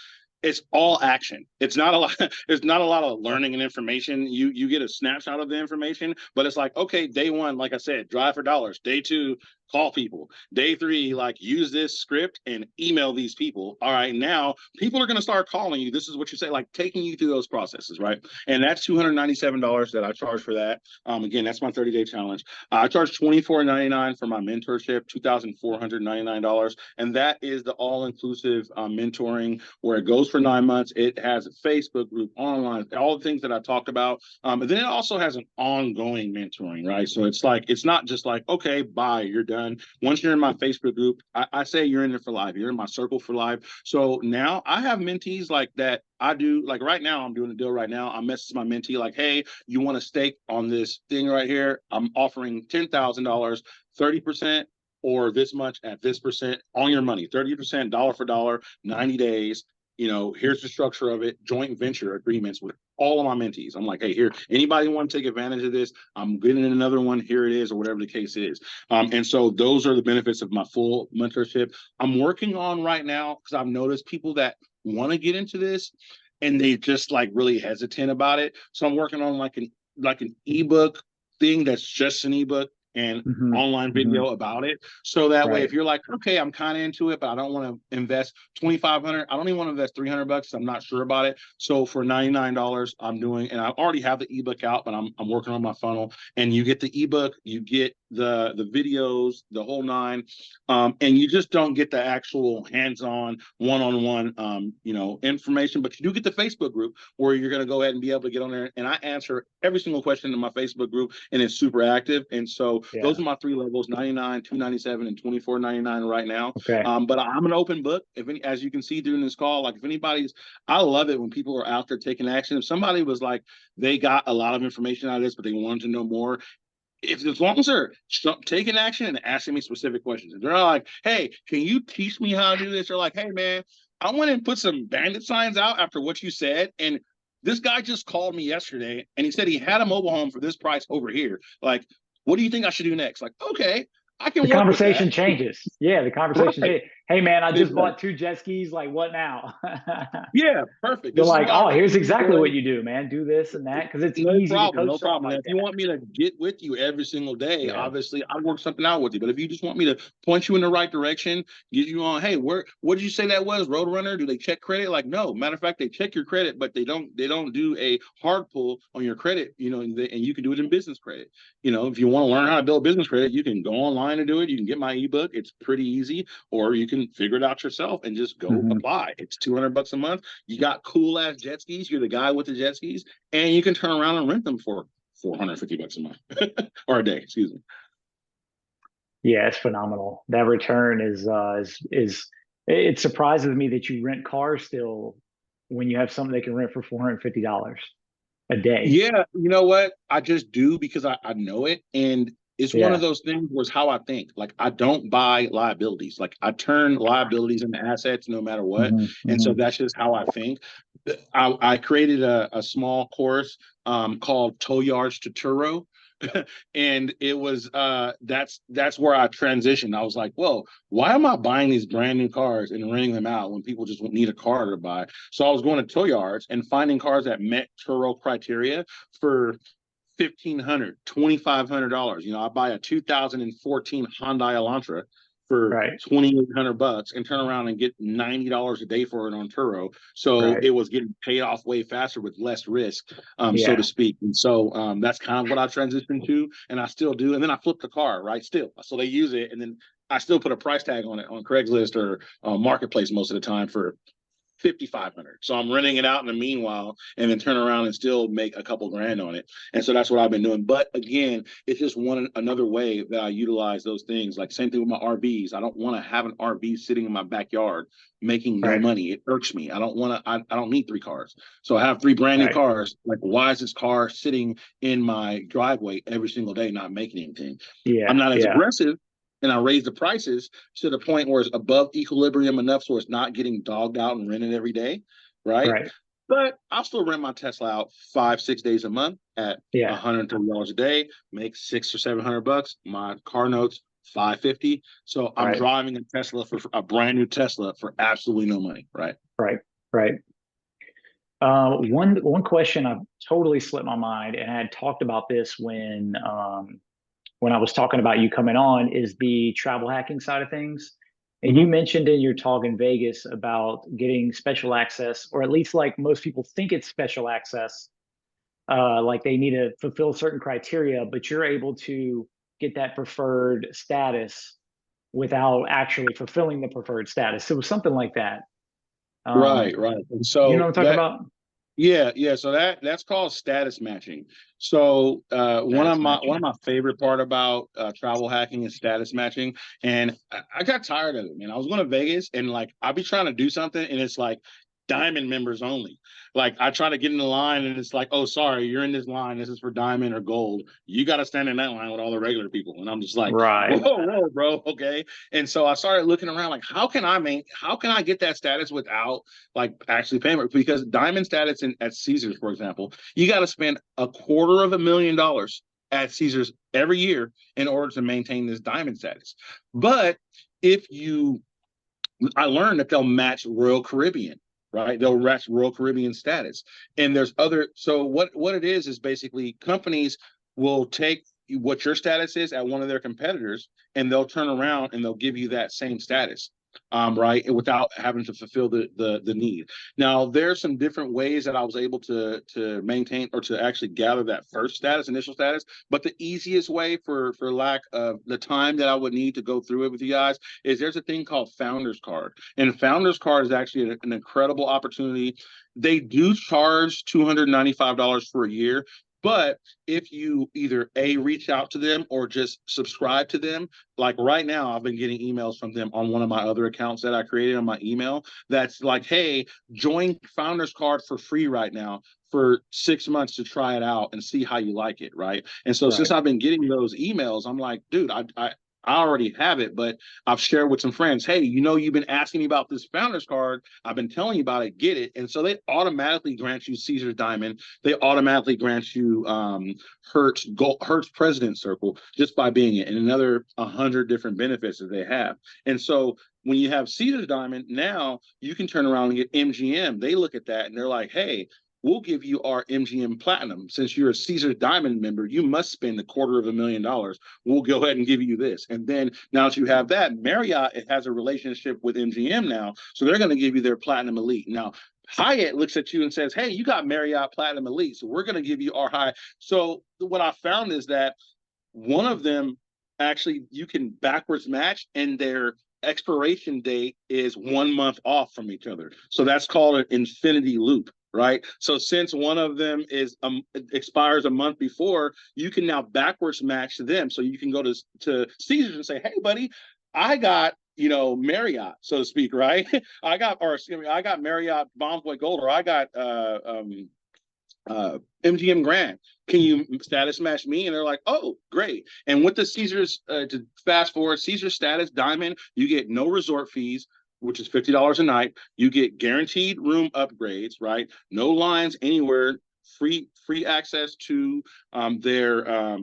S2: it's all action. It's not a lot. It's not a lot of learning and information. You get a snapshot of the information, but it's like, okay, day one, like I said, drive for dollars. Day two, call people. Day three, like use this script and email these people. All right, now people are going to start calling you. This is what you say, like taking you through those processes, right? And that's $297 that I charge for that. Again, that's my 30-day challenge. I charge $24.99 for my mentorship, $2,499, and that is the all-inclusive mentoring where it goes for 9 months. It has a Facebook group, online, all the things that I talked about. And then it also has an ongoing mentoring, right? So it's like, it's not just like, okay, bye, you're done. Once you're in my Facebook group, I say you're in there for life. You're in my circle for life. So now I have mentees like that. I do like right now, I'm doing a deal right now. I message my mentee like, hey, you want a stake on this thing right here? I'm offering $10,000, 30% or this much at this percent on your money, 30% dollar for dollar, 90 days. Here's the structure of it, joint venture agreements with all of my mentees. I'm like, hey, here, anybody want to take advantage of this? I'm getting another one. Here it is, or whatever the case is. And so those are the benefits of my full mentorship. I'm working on right now because I've noticed people that want to get into this and they just like really hesitant about it. So I'm working on like an ebook thing that's just an ebook and
S1: Hmm.
S2: online
S1: Hmm.
S2: video about it. So that way,
S1: Right.
S2: if you're like, okay, I'm kind of into it, but I don't want to invest 2,500, I don't even want to invest $300. I'm not sure about it. So for $99, I'm doing, and I already have the ebook out, but I'm working on my funnel. And you get the ebook, you get the videos, the whole nine, and you just don't get the actual hands-on, one-on-one, information. But you do get the Facebook group where you're going to go ahead and be able to get on there, and I answer every single question in my Facebook group, and it's super active. And so those
S1: Yeah.
S2: are my three levels: 99, 297, and 24.99 right now.
S1: Okay.
S2: But I'm an open book. If any, as you can see during this call, like if anybody's, I love it when people are out there taking action. If somebody was like they got a lot of information out of this, but they wanted to know more, if as long as they're taking action and asking me specific questions, if they're not like, hey, can you teach me how to do this? They're like, hey man, I went and put some bandit signs out after what you said, and this guy just called me yesterday and he said he had a mobile home for this price over here. Like, what do you think I should do next? Like, okay, I
S1: The
S2: can work with that.
S1: conversation changes. Yeah, the conversation
S2: Right.
S1: changes. Hey man, I just
S2: Exactly.
S1: bought two jet skis. Like, what now?
S2: Yeah, perfect.
S1: They're
S2: This is
S1: like,
S2: why I
S1: oh, here's
S2: recommend you
S1: exactly
S2: go
S1: what
S2: ahead.
S1: you do, man. Do this and that because it's
S2: No
S1: easy to
S2: problem,
S1: coach
S2: no
S1: something
S2: problem. And
S1: like
S2: if you
S1: that.
S2: want me to get with you every single day,
S1: Yeah.
S2: obviously I'll work something out with you. But if you just want me to point you in the right direction, get you on, hey, what did you say that was? Roadrunner? Do they check credit? Like, no. Matter of fact, they check your credit, but they don't do a hard pull on your credit, and you can do it in business credit. If you want to learn how to build business credit, you can go online and do it. You can get my ebook. It's pretty easy, or you can figure it out yourself and just go
S1: Hmm.
S2: apply. It's $200 a month. You got cool ass jet skis. You're the guy with the jet skis, and you can turn around and rent them for $450 a month or a day, excuse me.
S1: Yeah, it's phenomenal. That return is it surprises me that you rent cars still when you have something they can rent for $450 a day.
S2: Yeah, you know what? I just do because I know it. And it's one of
S1: Yeah.
S2: those things where it's how I think. Like I don't buy liabilities. Like I turn liabilities into assets no matter what.
S1: Hmm.
S2: And so
S1: Hmm.
S2: that's just how I think. I created a small course called Tow Yards to Turo. And it was that's where I transitioned. I was like, whoa, why am I buying these brand new cars and renting them out when people just need a car to buy? So I was going to tow yards and finding cars that met Turo criteria for 1,500, $2,500. I buy a 2014 Hyundai Elantra for
S1: Right.
S2: 2,800 bucks and turn around and get $90 a day for it on Turo. So
S1: Right.
S2: it was getting paid off way faster with less risk, so to
S1: Yeah.
S2: speak. And so that's kind of what I transitioned to, and I still do. And then I flip the car, right? Still, so they use it, and then I still put a price tag on it on Craigslist or Marketplace most of the time for 5,500. So I'm renting it out in the meanwhile, and then turn around and still make a couple grand on it. And so that's what I've been doing. But again, it's just one another way that I utilize those things. Like same thing with my RVs. I don't want to have an RV sitting in my backyard making no
S1: Right.
S2: money. It irks me. I don't want to. I don't need three cars. So I have three brand new
S1: Right.
S2: cars. Like, why is this car sitting in my driveway every single day, not making anything? I'm
S1: Yeah.
S2: not as
S1: Yeah.
S2: aggressive, and I raise the prices to the point where it's above equilibrium enough so it's not getting dogged out and rented every day, right?
S1: Right.
S2: But I'll still rent my Tesla out 5, 6 days a month at
S1: Yeah.
S2: $130 a day, make 600 or $700. My car notes 550. So I'm
S1: Right.
S2: driving a Tesla for a brand new Tesla for absolutely no money, right?
S1: Right. Right. One question I've totally slipped my mind, and I had talked about this when I was talking about you coming on, is the travel hacking side of things. And you
S2: Mm-hmm.
S1: mentioned in your talk in Vegas about getting special access, or at least like most people think it's special access, like they need to fulfill certain criteria, but you're able to get that preferred status without actually fulfilling the preferred status. It was something like that.
S2: Right,
S1: Um,
S2: right. And
S1: you know
S2: so
S1: what I'm talking
S2: that
S1: about?
S2: Yeah, yeah. So that's called status matching. So
S1: Status
S2: one of
S1: matching.
S2: my favorite part about travel hacking is status matching, and I got tired of it, man. I was going to Vegas, and like I'd be trying to do something, and it's like diamond members only. Like I try to get in the line, and it's like, oh, sorry, you're in this line. This is for diamond or gold. You got to stand in that line with all the regular people, and I'm just like, whoa,
S1: Right.
S2: whoa, bro, okay. And so I started looking around, like, how can I get that status without like actually paying it? Because diamond status at Caesars, for example, you got to spend $250,000 at Caesars every year in order to maintain this diamond status. But if you, I learned that they'll match Royal Caribbean, right? They'll match Royal Caribbean status. And there's other, so what it is basically companies will take what your status is at one of their competitors, and they'll turn around and they'll give you that same status, right, without having to fulfill the need. Now, there's some different ways that I was able to maintain or to actually gather that first status, initial status. But the easiest way, for lack of the time that I would need to go through it with you guys, is there's a thing called Founders Card, and Founders Card is actually an incredible opportunity. They do charge $295 for a year, but if you either reach out to them or just subscribe to them, like right now, I've been getting emails from them on one of my other accounts that I created on my email. That's like, hey, join Founders Card for free right now for 6 months to try it out and see how you like it, right? And so since
S1: Right.
S2: I've been getting those emails, I'm like, dude, I already have it, but I've shared with some friends, hey, you've been asking me about this Founders Card. I've been telling you about it, get it. And so they automatically grant you Caesar's Diamond. They automatically grant you Hertz President Circle just by being it, and another 100 different benefits that they have. And so when you have Caesar's Diamond, now you can turn around and get MGM. They look at that and they're like, hey, we'll give you our MGM Platinum. Since you're a Caesar Diamond member, you must spend $250,000. We'll go ahead and give you this. And then now that you have that, Marriott has a relationship with MGM now. So they're going to give you their Platinum Elite. Now, Hyatt looks at you and says, hey, you got Marriott Platinum Elite. So we're going to give you our high. So what I found is that one of them actually you can backwards match, and their expiration date is 1 month off from each other. So that's called an infinity loop, right? So since one of them expires a month before, you can now backwards match them. So you can go to Caesars and say, hey, buddy, I got Marriott, so to speak, right? I got Marriott Bonvoy Gold, or I got MGM Grand. Can you status match me? And they're like, oh, great. And with the Caesars, to fast forward, Caesar status Diamond, you get no resort fees, which is $50 a night. You get guaranteed room upgrades, right? No lines anywhere. Free access to their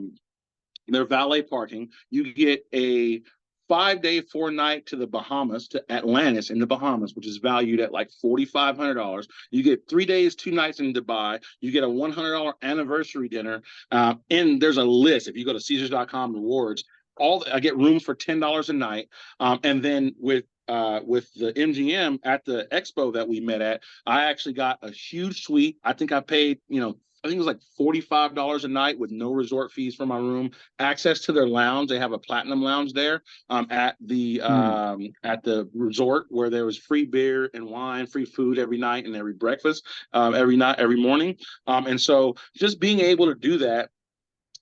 S2: valet parking. You get a 5-day, 4-night to the Bahamas, to Atlantis in the Bahamas, which is valued at like $4,500. You get 3 days, 2 nights in Dubai. You get a $100 anniversary dinner. And there's a list. If you go to Caesars.com rewards, I get rooms for $10 a night. And then with the MGM at the expo that we met at, I actually got a huge suite. I think I paid, I think it was like $45 a night with no resort fees for my room, access to their lounge. They have a platinum lounge there
S1: Hmm.
S2: at the resort where there was free beer and wine, free food every night and every breakfast, every night, every morning. And so just being able to do that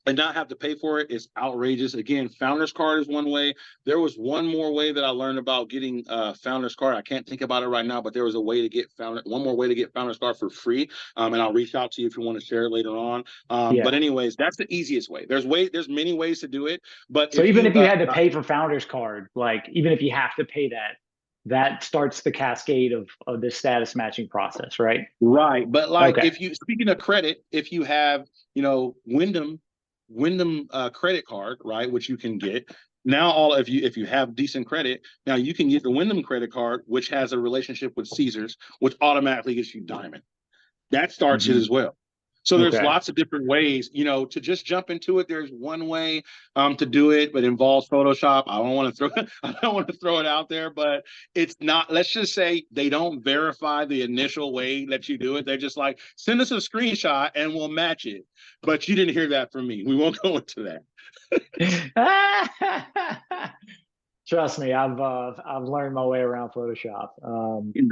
S2: and not have to pay for it is outrageous. Again, founder's card is one way. There was one more way that I learned about getting founder's card. I can't think about it right now, but there was a way to get one more way to get founder's card for free. And I'll reach out to you if you want to share it later on. But
S1: Yeah.
S2: anyways, that's the easiest way. There's many ways to do it, but
S1: So
S2: if
S1: even
S2: you
S1: if you had to pay for founder's card, like even if you have to pay that, that starts the cascade of the status matching process, right?
S2: right, but like
S1: Okay.
S2: if you speaking of credit, if you have Wyndham credit card, right, which you can get now. All if you have decent credit, now you can get the Wyndham credit card, which has a relationship with Caesars, which automatically gets you Diamond. That starts it
S1: Hmm.
S2: as well. So there's
S1: Okay.
S2: lots of different ways, to just jump into it. There's one way to do it, but involves Photoshop. I don't want to throw I don't want to throw it out there, but it's not. Let's just say they don't verify the initial way that you do it. They're just like, send us a screenshot and we'll match it. But you didn't hear that from me. We won't go into that.
S1: Trust me, I've learned my way around Photoshop.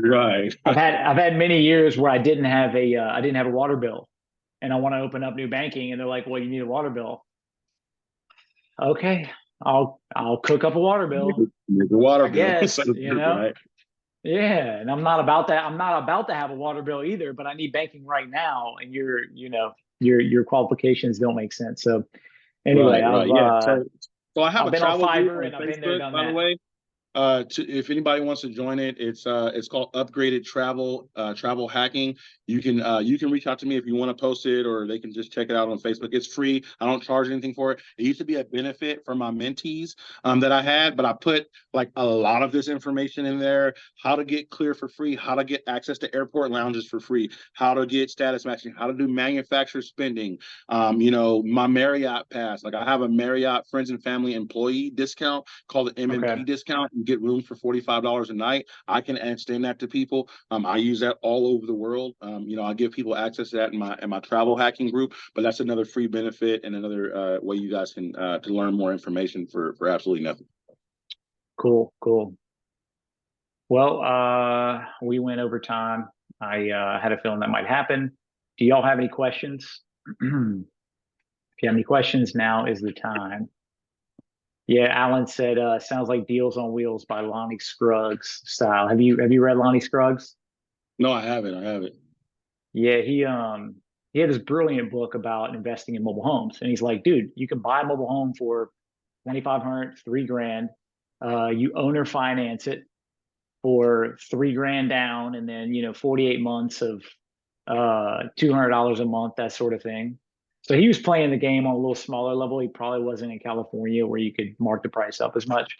S2: Right.
S1: I've had many years where I didn't have a water bill, and I want to open up new banking, and they're like, "Well, you need a water bill." Okay, I'll cook up a water bill,
S2: Make a water
S1: I
S2: bill. So,
S1: guess, you know.
S2: right.
S1: Yeah, and I'm not about that. I'm not about to have a water bill either, but I need banking right now, and your qualifications don't make sense. So anyway,
S2: Right. Right. Yeah. So I have
S1: I've
S2: a
S1: been on
S2: travel group
S1: Fiverr
S2: on
S1: and I've been there,
S2: Facebook,
S1: done
S2: by the
S1: that.
S2: way. If anybody wants to join it, it's called Upgraded Travel Hacking. You can reach out to me if you want to post it, or they can just check it out on Facebook. It's free. I don't charge anything for it. It used to be a benefit for my mentees that I had, but I put like a lot of this information in there: how to get clear for free, how to get access to airport lounges for free, how to get status matching, how to do manufacturer spending. My Marriott pass. Like I have a Marriott friends and family employee discount called the
S1: Okay,
S2: MMP discount. You get rooms for $45 a night. I can extend that to people. I use that all over the world. I give people access to that in my travel hacking group. But that's another free benefit and another way you guys can to learn more information for absolutely nothing.
S1: cool, cool. Well, we went over time. I had a feeling that might happen. Do y'all have any questions? If you have any questions, now is the time. Yeah, Alan said, sounds like Deals on Wheels by Lonnie Scruggs style. Have you read Lonnie Scruggs?
S2: No, I haven't. I haven't.
S1: Yeah, he had this brilliant book about investing in mobile homes. And he's like, dude, you can buy a mobile home for 2,500, 3 grand. You owner finance it for 3 grand down, and then 48 months of $200 a month, that sort of thing. So he was playing the game on a little smaller level. He probably wasn't in California where you could mark the price up as much.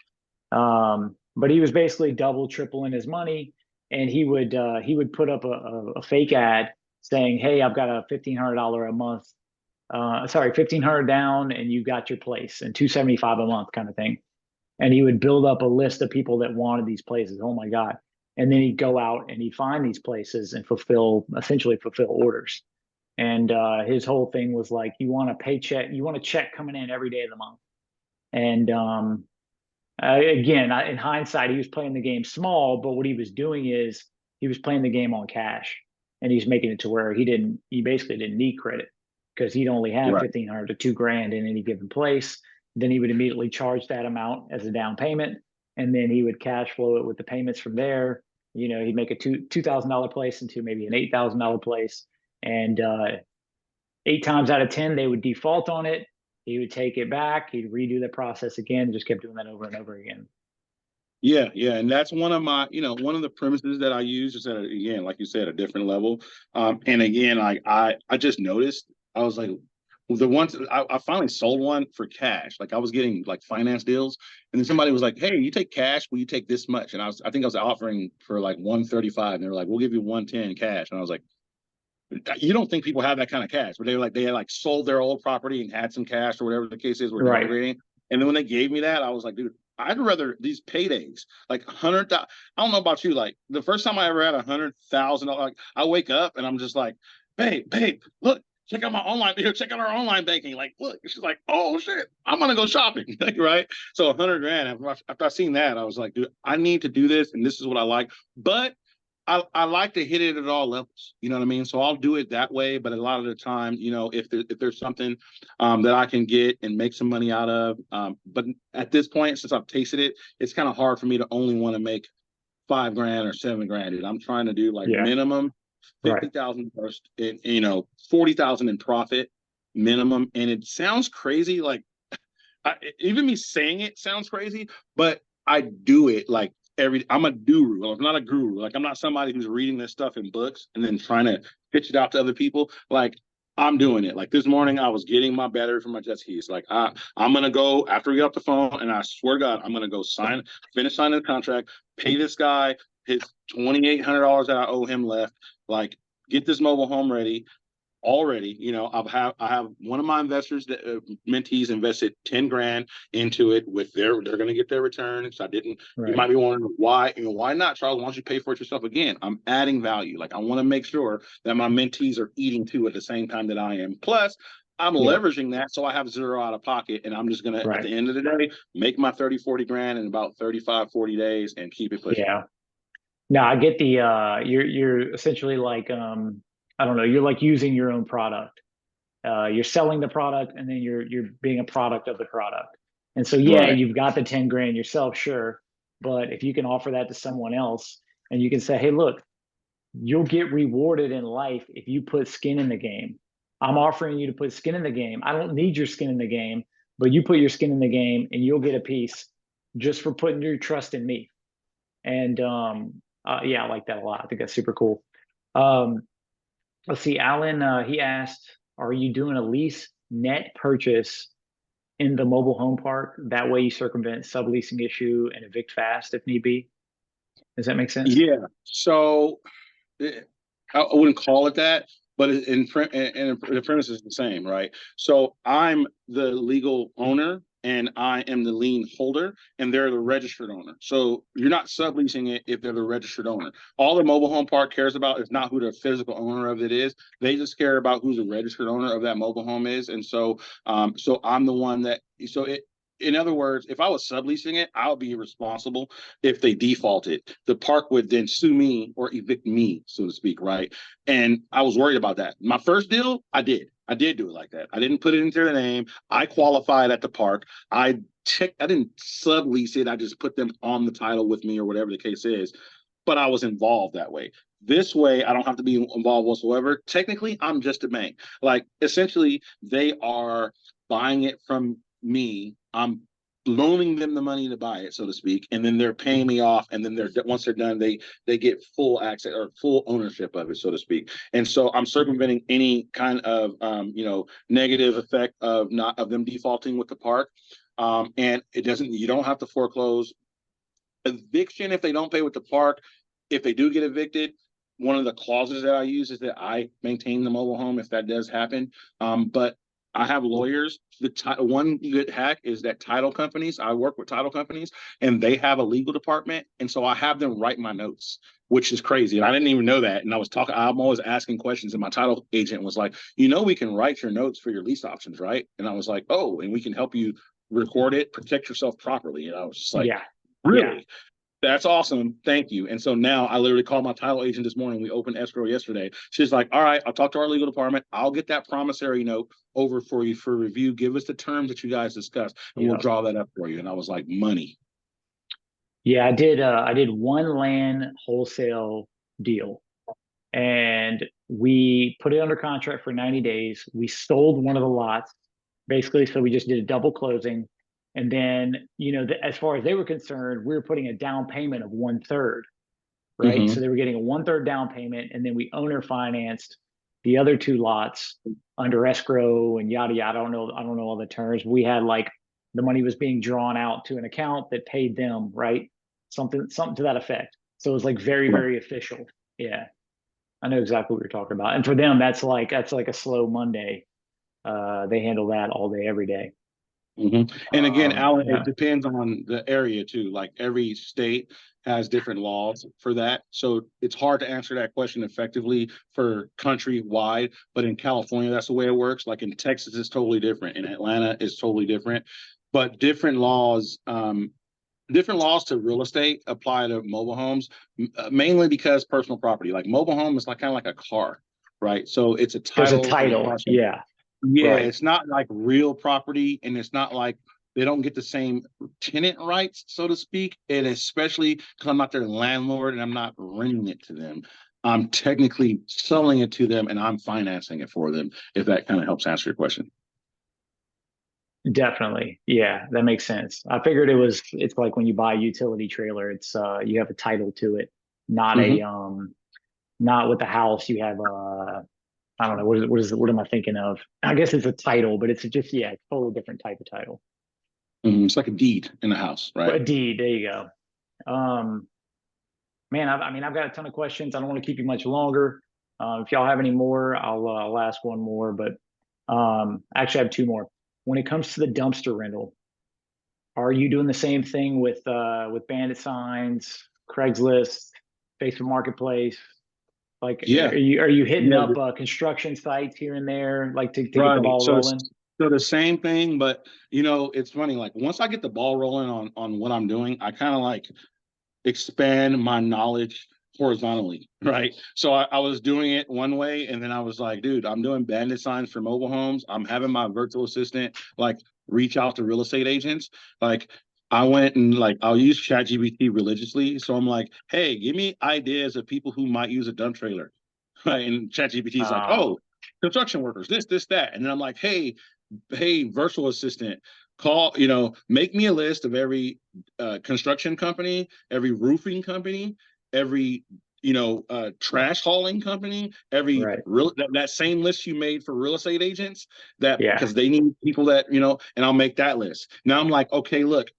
S1: But he was basically double, tripling his money, and he would put up a fake ad saying, "Hey, I've got a $1,500 a month, sorry, 1,500 down, and you got your place, and 275 a month, kind of thing." And he would build up a list of people that wanted these places. Oh my God. And then he'd go out and he'd find these places and essentially fulfill orders. And his whole thing was like, you want a paycheck, you want a check coming in every day of the month. And again, in hindsight, he was playing the game small, but what he was doing is he was playing the game on cash, and he's making it to where he basically didn't need credit because he'd only have
S2: Right.
S1: 1,500 to 2 grand in any given place. Then he would immediately charge that amount as a down payment, and then he would cash flow it with the payments from there. He'd make a $2,000 place into maybe an $8,000 place, and 8 times out of 10 they would default on it. He would take it back. He'd redo the process again. Just kept doing that over and over again.
S2: Yeah, yeah, and that's one of one of the premises that I use is again, like you said, a different level. And again, I just noticed I was like, the ones I finally sold one for cash. Like I was getting like finance deals, and then somebody was like, "Hey, you take cash? Will you take this much?" And I think I was offering for like 135, and they were like, "We'll give you 110 cash." And I was like, "You don't think people have that kind of cash?" But they had like sold their old property and had some cash or whatever the case is, were
S1: Right.
S2: downgrading. And then when they gave me that, I was like, "Dude, I'd rather these paydays, like 100. I don't know about you, like the first time I ever had $100,000, like I wake up and I'm just like, babe, look, check out my online here, check out our online banking. Like, look, she's like, oh shit, I'm gonna go shopping, right? So 100 grand. After I seen that, I was like, dude, I need to do this, and this is what I like. But I like to hit it at all levels. You know what I mean? So I'll do it that way. But a lot of the time, if there's something that I can get and make some money out of, but at this point, since I've tasted it, it's kind of hard for me to only want to make 5 grand or 7 grand. Dude. I'm trying to do like
S1: Yeah.
S2: minimum
S1: Right.
S2: 50,000 first, in 40,000 in profit minimum. And it sounds crazy, like even me saying it sounds crazy, but I do it like I'm a guru. I'm not a guru. Like I'm not somebody who's reading this stuff in books and then trying to pitch it out to other people. Like I'm doing it. Like this morning, I was getting my battery for my jet skis. Like I'm gonna go after we get off the phone, and I swear to God, I'm gonna go finish signing the contract, pay this guy his $2,800 that I owe him left. Like get this mobile home ready already. I have one of my investors that mentees invested 10 grand into it with they're going to get their return. So I didn't, you
S1: Right.
S2: might be wondering why, why not, Charles? Why don't you pay for it yourself? Again, I'm adding value. Like I want to make sure that my mentees are eating too at the same time that I am. Plus, I'm
S1: Yeah.
S2: leveraging that so I have zero out of pocket, and I'm just going to, at
S1: Right.
S2: the end of the day, make my 30, 40 grand in about 35, 40 days and keep it pushing.
S1: Yeah. No, I get the you're essentially like I don't know, you're like using your own product. You're selling the product and then you're being a product of the product. And so yeah,
S2: Right.
S1: you've got the 10 grand yourself, sure. But if you can offer that to someone else and you can say, hey, look, you'll get rewarded in life if you put skin in the game. I'm offering you to put skin in the game. I don't need your skin in the game, but you put your skin in the game and you'll get a piece just for putting your trust in me. And yeah, I like that a lot. I think that's super cool. Um, let's see, Alan, he asked, are you doing a lease net purchase in the mobile home park? That way you circumvent subleasing issue and evict fast if need be. Does that make sense?
S2: Yeah. So I wouldn't call it that, but the premise is the same, right? So I'm the legal owner and I am the lien holder, and they're the registered owner. So you're not subleasing it if they're the registered owner. All the mobile home park cares about is not who the physical owner of it is. They just care about who the registered owner of that mobile home is. And so I'm the one that so it. In other words, if I was subleasing it, I'll be responsible if they defaulted. The park would then sue me or evict me, so to speak, right? And I was worried about that. My first deal, I did. I did do it like that. I didn't put it into their name. I qualified at the park. I checked, I didn't sublease it. I just put them on the title with me or whatever the case is. But I was involved that way. This way, I don't have to be involved whatsoever. Technically, I'm just a bank. Like essentially, they are buying it from me. I'm loaning them the money to buy it, so to speak, and then they're paying me off. And then once they're done, they get full access or full ownership of it, so to speak. And so I'm circumventing any kind of negative effect of not of them defaulting with the park. And it doesn't. You don't have to foreclose. Eviction if they don't pay with the park. If they do get evicted, one of the clauses that I use is that I maintain the mobile home if that does happen. But I have lawyers. One good hack is that title companies, I work with title companies, and they have a legal department. And so I have them write my notes, which is crazy. And I didn't even know that. And I'm always asking questions. And my title agent was like, we can write your notes for your lease options, right? And I was like, oh, and we can help you record it, protect yourself properly. And I was just like,
S1: Yeah. Yeah.
S2: really? That's awesome. Thank you. And so now I literally called my title agent this morning. We opened escrow yesterday. She's like, all right, I'll talk to our legal department. I'll get that promissory note over for you for review. Give us the terms that you guys discussed, and we'll
S1: Yeah.
S2: draw that up for you. And I was like, money.
S1: Yeah, I did one land wholesale deal and we put it under contract for 90 days. We sold one of the lots basically, so we just did a double closing. And then, as far as they were concerned, we were putting a down payment of 1/3, right? So
S2: Mm-hmm.
S1: they were getting a 1/3 down payment, and then we owner financed the other two lots under escrow and yada yada. I don't know all the terms. We had like the money was being drawn out to an account that paid them, right? Something to that effect. So it was like very,
S2: Right.
S1: very official. Yeah. I know exactly what you're talking about. And for them, that's like a slow Monday. They handle that all day, every day.
S2: And again, Alan, it
S1: Yeah,
S2: depends on the area too. Like every state has different laws for that. So it's hard to answer that question effectively for countrywide. But in California, that's the way it works. Like in Texas, it's totally different. In Atlanta, it's totally different. But different laws to real estate apply to mobile homes, mainly because personal property. Like mobile home is like kind of like a car, right? So it's a
S1: there's a
S2: title and a
S1: title.
S2: process.
S1: Yeah,
S2: Yeah,
S1: right.
S2: it's not like real property, and it's not like they don't get the same tenant rights, so to speak. And especially because I'm not their landlord and I'm not renting it to them. I'm technically selling it to them and I'm financing it for them, if that kind of helps answer your question.
S1: Definitely. Yeah, that makes sense. I figured it's like when you buy a utility trailer, it's you have a title to it, not
S2: Hmm.
S1: a not with the house you have I don't know what am I thinking of? I guess it's a title, but it's just yeah, it's a totally different type of title.
S2: It's like a deed in the house,
S1: But
S2: right?
S1: a deed, there you go. Man, I mean I've got a ton of questions. I don't want to keep you much longer. If y'all have any more, I'll ask one more, but actually I have two more. When it comes to the dumpster rental, are you doing the same thing with bandit signs, Craigslist, Facebook Marketplace? Like,
S2: Yeah,
S1: are you hitting
S2: yeah,
S1: up construction sites here and there, like to get the
S2: right.
S1: ball rolling?
S2: So the same thing, but it's funny. Like once I get the ball rolling on what I'm doing, I kind of like expand my knowledge horizontally, right? So I was doing it one way, and then I was like, dude, I'm doing bandit signs for mobile homes. I'm having my virtual assistant like reach out to real estate agents. Like I went and like I'll use ChatGPT religiously. So I'm like, hey, give me ideas of people who might use a dump trailer. Right. And ChatGPT is like,
S1: Uh,
S2: oh, construction workers, this, that. And then I'm like, hey, virtual assistant, make me a list of every construction company, every roofing company, every trash hauling company, every
S1: right.
S2: real that same list you made for real estate agents, that
S1: Yeah.
S2: because they need people that and I'll make that list. Now I'm like, okay, look,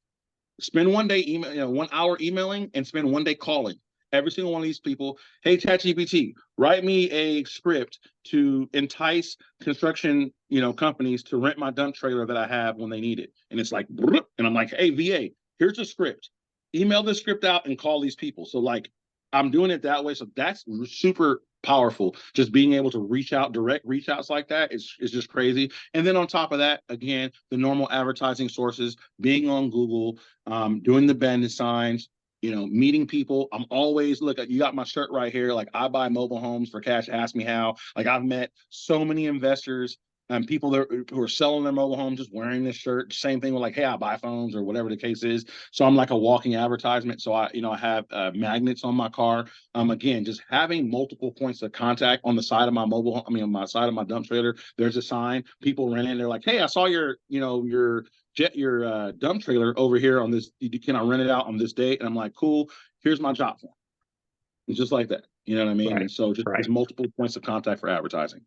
S2: spend one day email, 1 hour emailing and spend one day calling every single one of these people. Hey, ChatGPT, write me a script to entice construction, companies to rent my dump trailer that I have when they need it. And it's like, and I'm like, hey, VA, here's a script. Email this script out and call these people. So like, I'm doing it that way. So that's super powerful. Just being able to reach out, direct reach outs like that is just crazy. And then on top of that, again, the normal advertising sources, being on Google, doing the bandit signs, meeting people. I'm always look. You got my shirt right here. Like I buy mobile homes for cash. Ask me how. Like I've met so many investors and people who are selling their mobile homes just wearing this shirt. Same thing with like, hey, I buy phones or whatever the case is. So I'm like a walking advertisement. So I have magnets on my car. Again, just having multiple points of contact on the side of my on my side of my dump trailer. There's a sign. People rent in. They're like, hey, I saw your dump trailer over here on this. Can I rent it out on this date? And I'm like, cool. Here's my job form. It's just like that. You know what I mean?
S1: Right.
S2: And so
S1: Right.
S2: just multiple points of contact for advertising.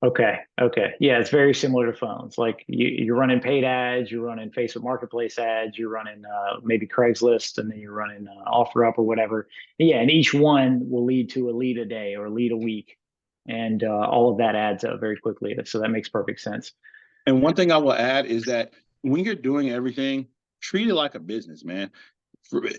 S1: Okay. Okay. Yeah, it's very similar to phones. Like you're running paid ads, you're running Facebook Marketplace ads, you're running maybe Craigslist, and then you're running OfferUp or whatever. Yeah, and each one will lead to a lead a day or a lead a week, and all of that adds up very quickly. So that makes perfect sense.
S2: And one thing I will add is that when you're doing everything, treat it like a business, man.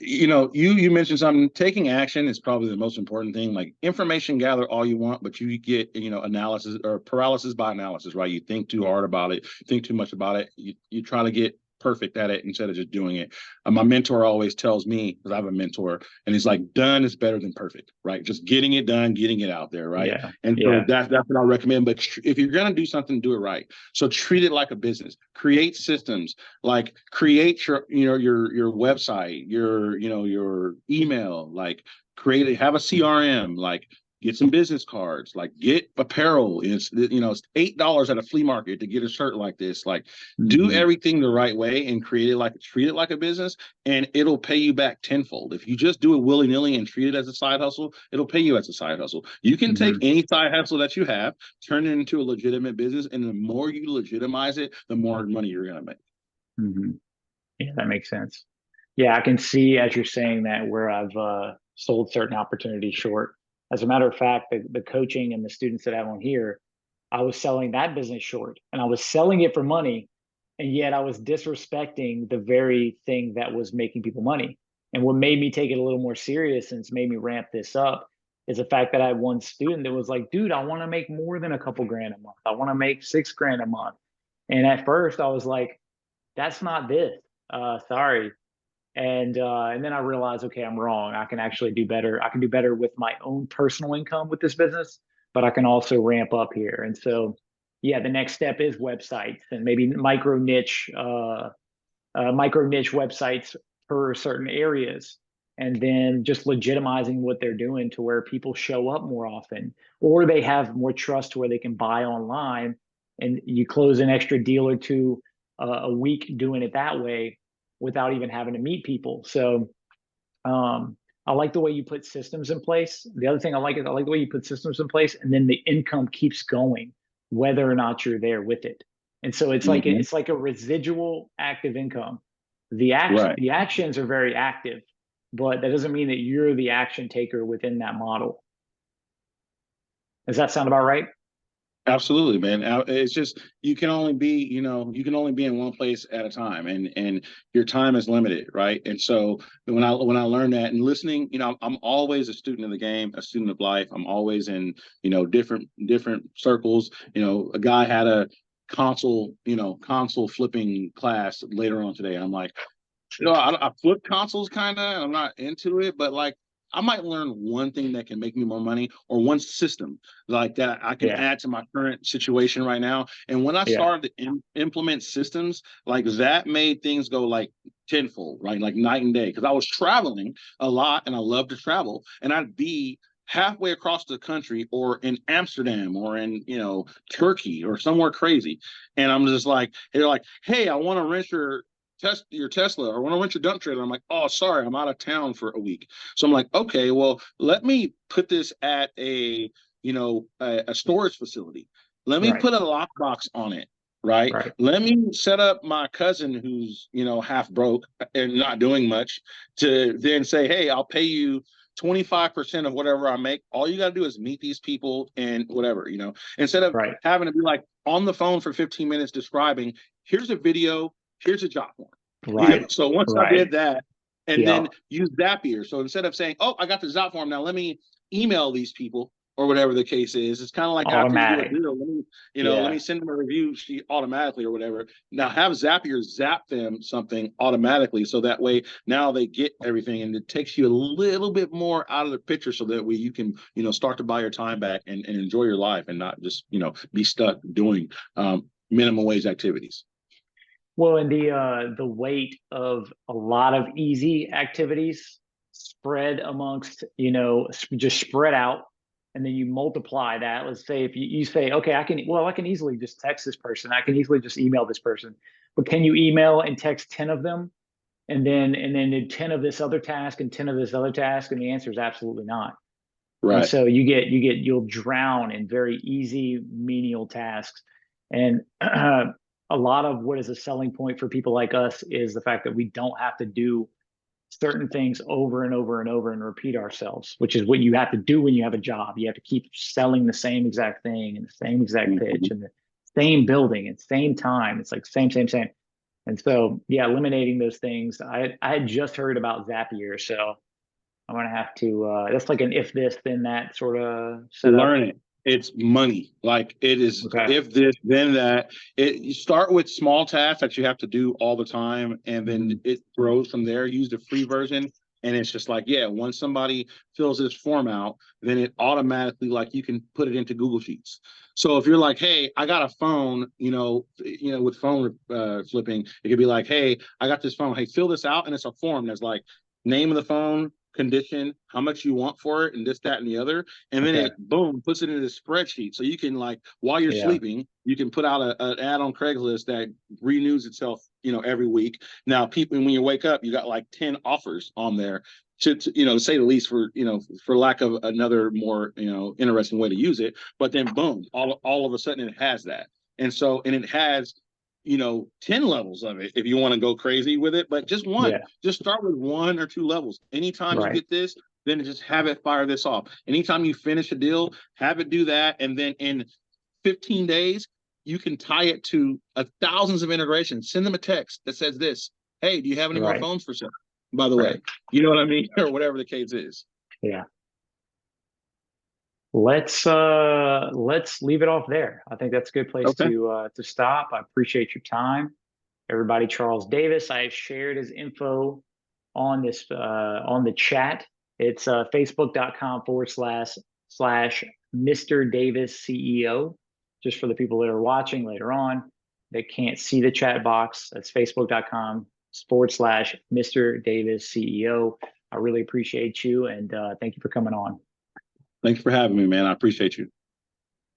S2: You mentioned something. Taking action is probably the most important thing. Like information gather all you want, but you get analysis or paralysis by analysis, right? You think too hard about it, think too much about it. You try to get perfect at it instead of just doing it. My mentor always tells me, because I have a mentor, and he's like, done is better than perfect, right? Just getting it done, getting it out there, right?
S1: Yeah.
S2: And so
S1: Yeah.
S2: that's what I recommend. But if you're gonna do something, do it right. So treat it like a business. Create systems, like create your website, your email, like create it, have a CRM, like get some business cards, like get apparel. It's $8 at a flea market to get a shirt like this. Like do
S1: Hmm.
S2: everything the right way and treat it like a business, and it'll pay you back tenfold. If you just do it willy-nilly and treat it as a side hustle, it'll pay you as a side hustle. You can take
S1: Hmm.
S2: any side hustle that you have, turn it into a legitimate business, and the more you legitimize it, the more money you're gonna make.
S1: Hmm. Yeah, that makes sense. Yeah, I can see as you're saying that where I've sold certain opportunities short. As a matter of fact, the coaching and the students that I have on here, I was selling that business short and I was selling it for money. and yet I was disrespecting the very thing that was making people money. And what made me take it a little more serious and it's made me ramp this up is the fact that I had one student that was like, dude, I want to make more than a couple grand a month. I want to make 6 grand a month. And at first I was like, that's not this. Sorry. And then I realized, okay, I'm wrong. I can actually do better. I can do better with my own personal income with this business, but I can also ramp up here. And so, yeah, the next step is websites and maybe micro niche websites for certain areas, and then just legitimizing what they're doing to where people show up more often, or they have more trust to where they can buy online, and you close an extra deal or two a week doing it that way without even having to meet people. So I like the way you put systems in place. The other thing I like is I like the way you put systems in place, and then the income keeps going, whether or not you're there with it. And so
S2: Mhm.
S1: it's like a residual active income.
S2: Right.
S1: The actions are very active, but that doesn't mean that you're the action taker within that model. Does that sound about right?
S2: Absolutely, man. It's just you can only be, you can only be in one place at a time, and your time is limited, right? And so when I learned that and listening, I'm always a student of the game, a student of life. I'm always in, different circles. A guy had a console flipping class later on today. I'm like, I flip consoles kind of, and I'm not into it, but like I might learn one thing that can make me more money or one system like that I can
S1: Yeah,
S2: add to my current situation right now. And when I
S1: yeah,
S2: started to implement systems like that, made things go like tenfold, right? Like night and day. Because I was traveling a lot and I love to travel, and I'd be halfway across the country or in Amsterdam or in, Turkey or somewhere crazy. And I'm just like, they're like, hey, I want to rent your Tesla or want to rent your dump trailer. I'm like, oh, sorry, I'm out of town for a week. So I'm like, okay, well, let me put this at a storage facility. Let me
S1: right,
S2: put a lockbox on it. Right.
S1: right,
S2: Let me set up my cousin who's, half broke and not doing much to then say, hey, I'll pay you 25% of whatever I make. All you got to do is meet these people and whatever, instead of
S1: right,
S2: having to be like on the phone for 15 minutes describing, here's a video, here's a job form.
S1: right,
S2: So once I
S1: right.
S2: did that, and
S1: Yeah,
S2: then use Zapier. So instead of saying, "Oh, I got the job form now, let me email these people," or whatever the case is, it's kind of like after you do a
S1: automatic.
S2: deal, let me
S1: Yeah.
S2: send them a review sheet automatically or whatever. Now have Zapier zap them something automatically, so that way now they get everything, and it takes you a little bit more out of the picture, so that way you can start to buy your time back and enjoy your life and not just be stuck doing minimum wage activities.
S1: Well, and the weight of a lot of easy activities spread amongst, just spread out, and then you multiply that. Let's say if you say, okay, I can easily just text this person, I can easily just email this person, but can you email and text 10 of them and then do 10 of this other task and 10 of this other task? And the answer is absolutely not. And
S2: Right.
S1: so you'll drown in very easy menial tasks. And a lot of what is a selling point for people like us is the fact that we don't have to do certain things over and over and over and repeat ourselves, which is what you have to do when you have a job. You have to keep selling the same exact thing and the same exact pitch
S2: Mhm.
S1: and the same building and same time. It's like same, same, same. And so, yeah, eliminating those things. I had just heard about Zapier, so I'm gonna have to. That's like an if this then that sort of setup.
S2: Learn it. It's money. Like it is
S1: Okay.
S2: if this, then that. You start with small tasks that you have to do all the time, and then
S1: Hmm.
S2: it grows from there. Use the free version. And it's just like, yeah, once somebody fills this form out, then it automatically like you can put it into Google Sheets. So if you're like, hey, I got a phone, with phone flipping, it could be like, hey, I got this phone. Hey, fill this out, and it's a form that's like name of the phone, condition, how much you want for it, and this, that, and the other, and then
S1: Okay.
S2: it boom puts it in a spreadsheet, so you can like while you're
S1: Yeah.
S2: sleeping you can put out an ad on Craigslist that renews itself every week. Now people, when you wake up, you got like 10 offers on there to say the least, for lack of another more interesting way to use it. But then boom, all of a sudden it has that. And it has 10 levels of it if you want to go crazy with it, but just one.
S1: Yeah.
S2: Just start with one or two levels. Anytime you
S1: Right.
S2: get this, then just have it fire this off. Anytime you finish a deal, have it do that. And then in 15 days, you can tie it to thousands of integrations. Send them a text that says this: "Hey, do you have any more
S1: Right.
S2: phones for sale? By the
S1: Right.
S2: way," you know what I mean, or whatever the case is.
S1: Yeah. Let's leave it off there. I think that's a good place
S2: Okay.
S1: to stop. I appreciate your time. Everybody, Charles Davis, I have shared his info on this on the chat. It's facebook.com/slash Mr. Davis CEO. Just for the people that are watching later on, they can't see the chat box. That's facebook.com/slash Mr. Davis CEO. I really appreciate you and thank you for coming on.
S2: Thanks for having me, man. I appreciate you.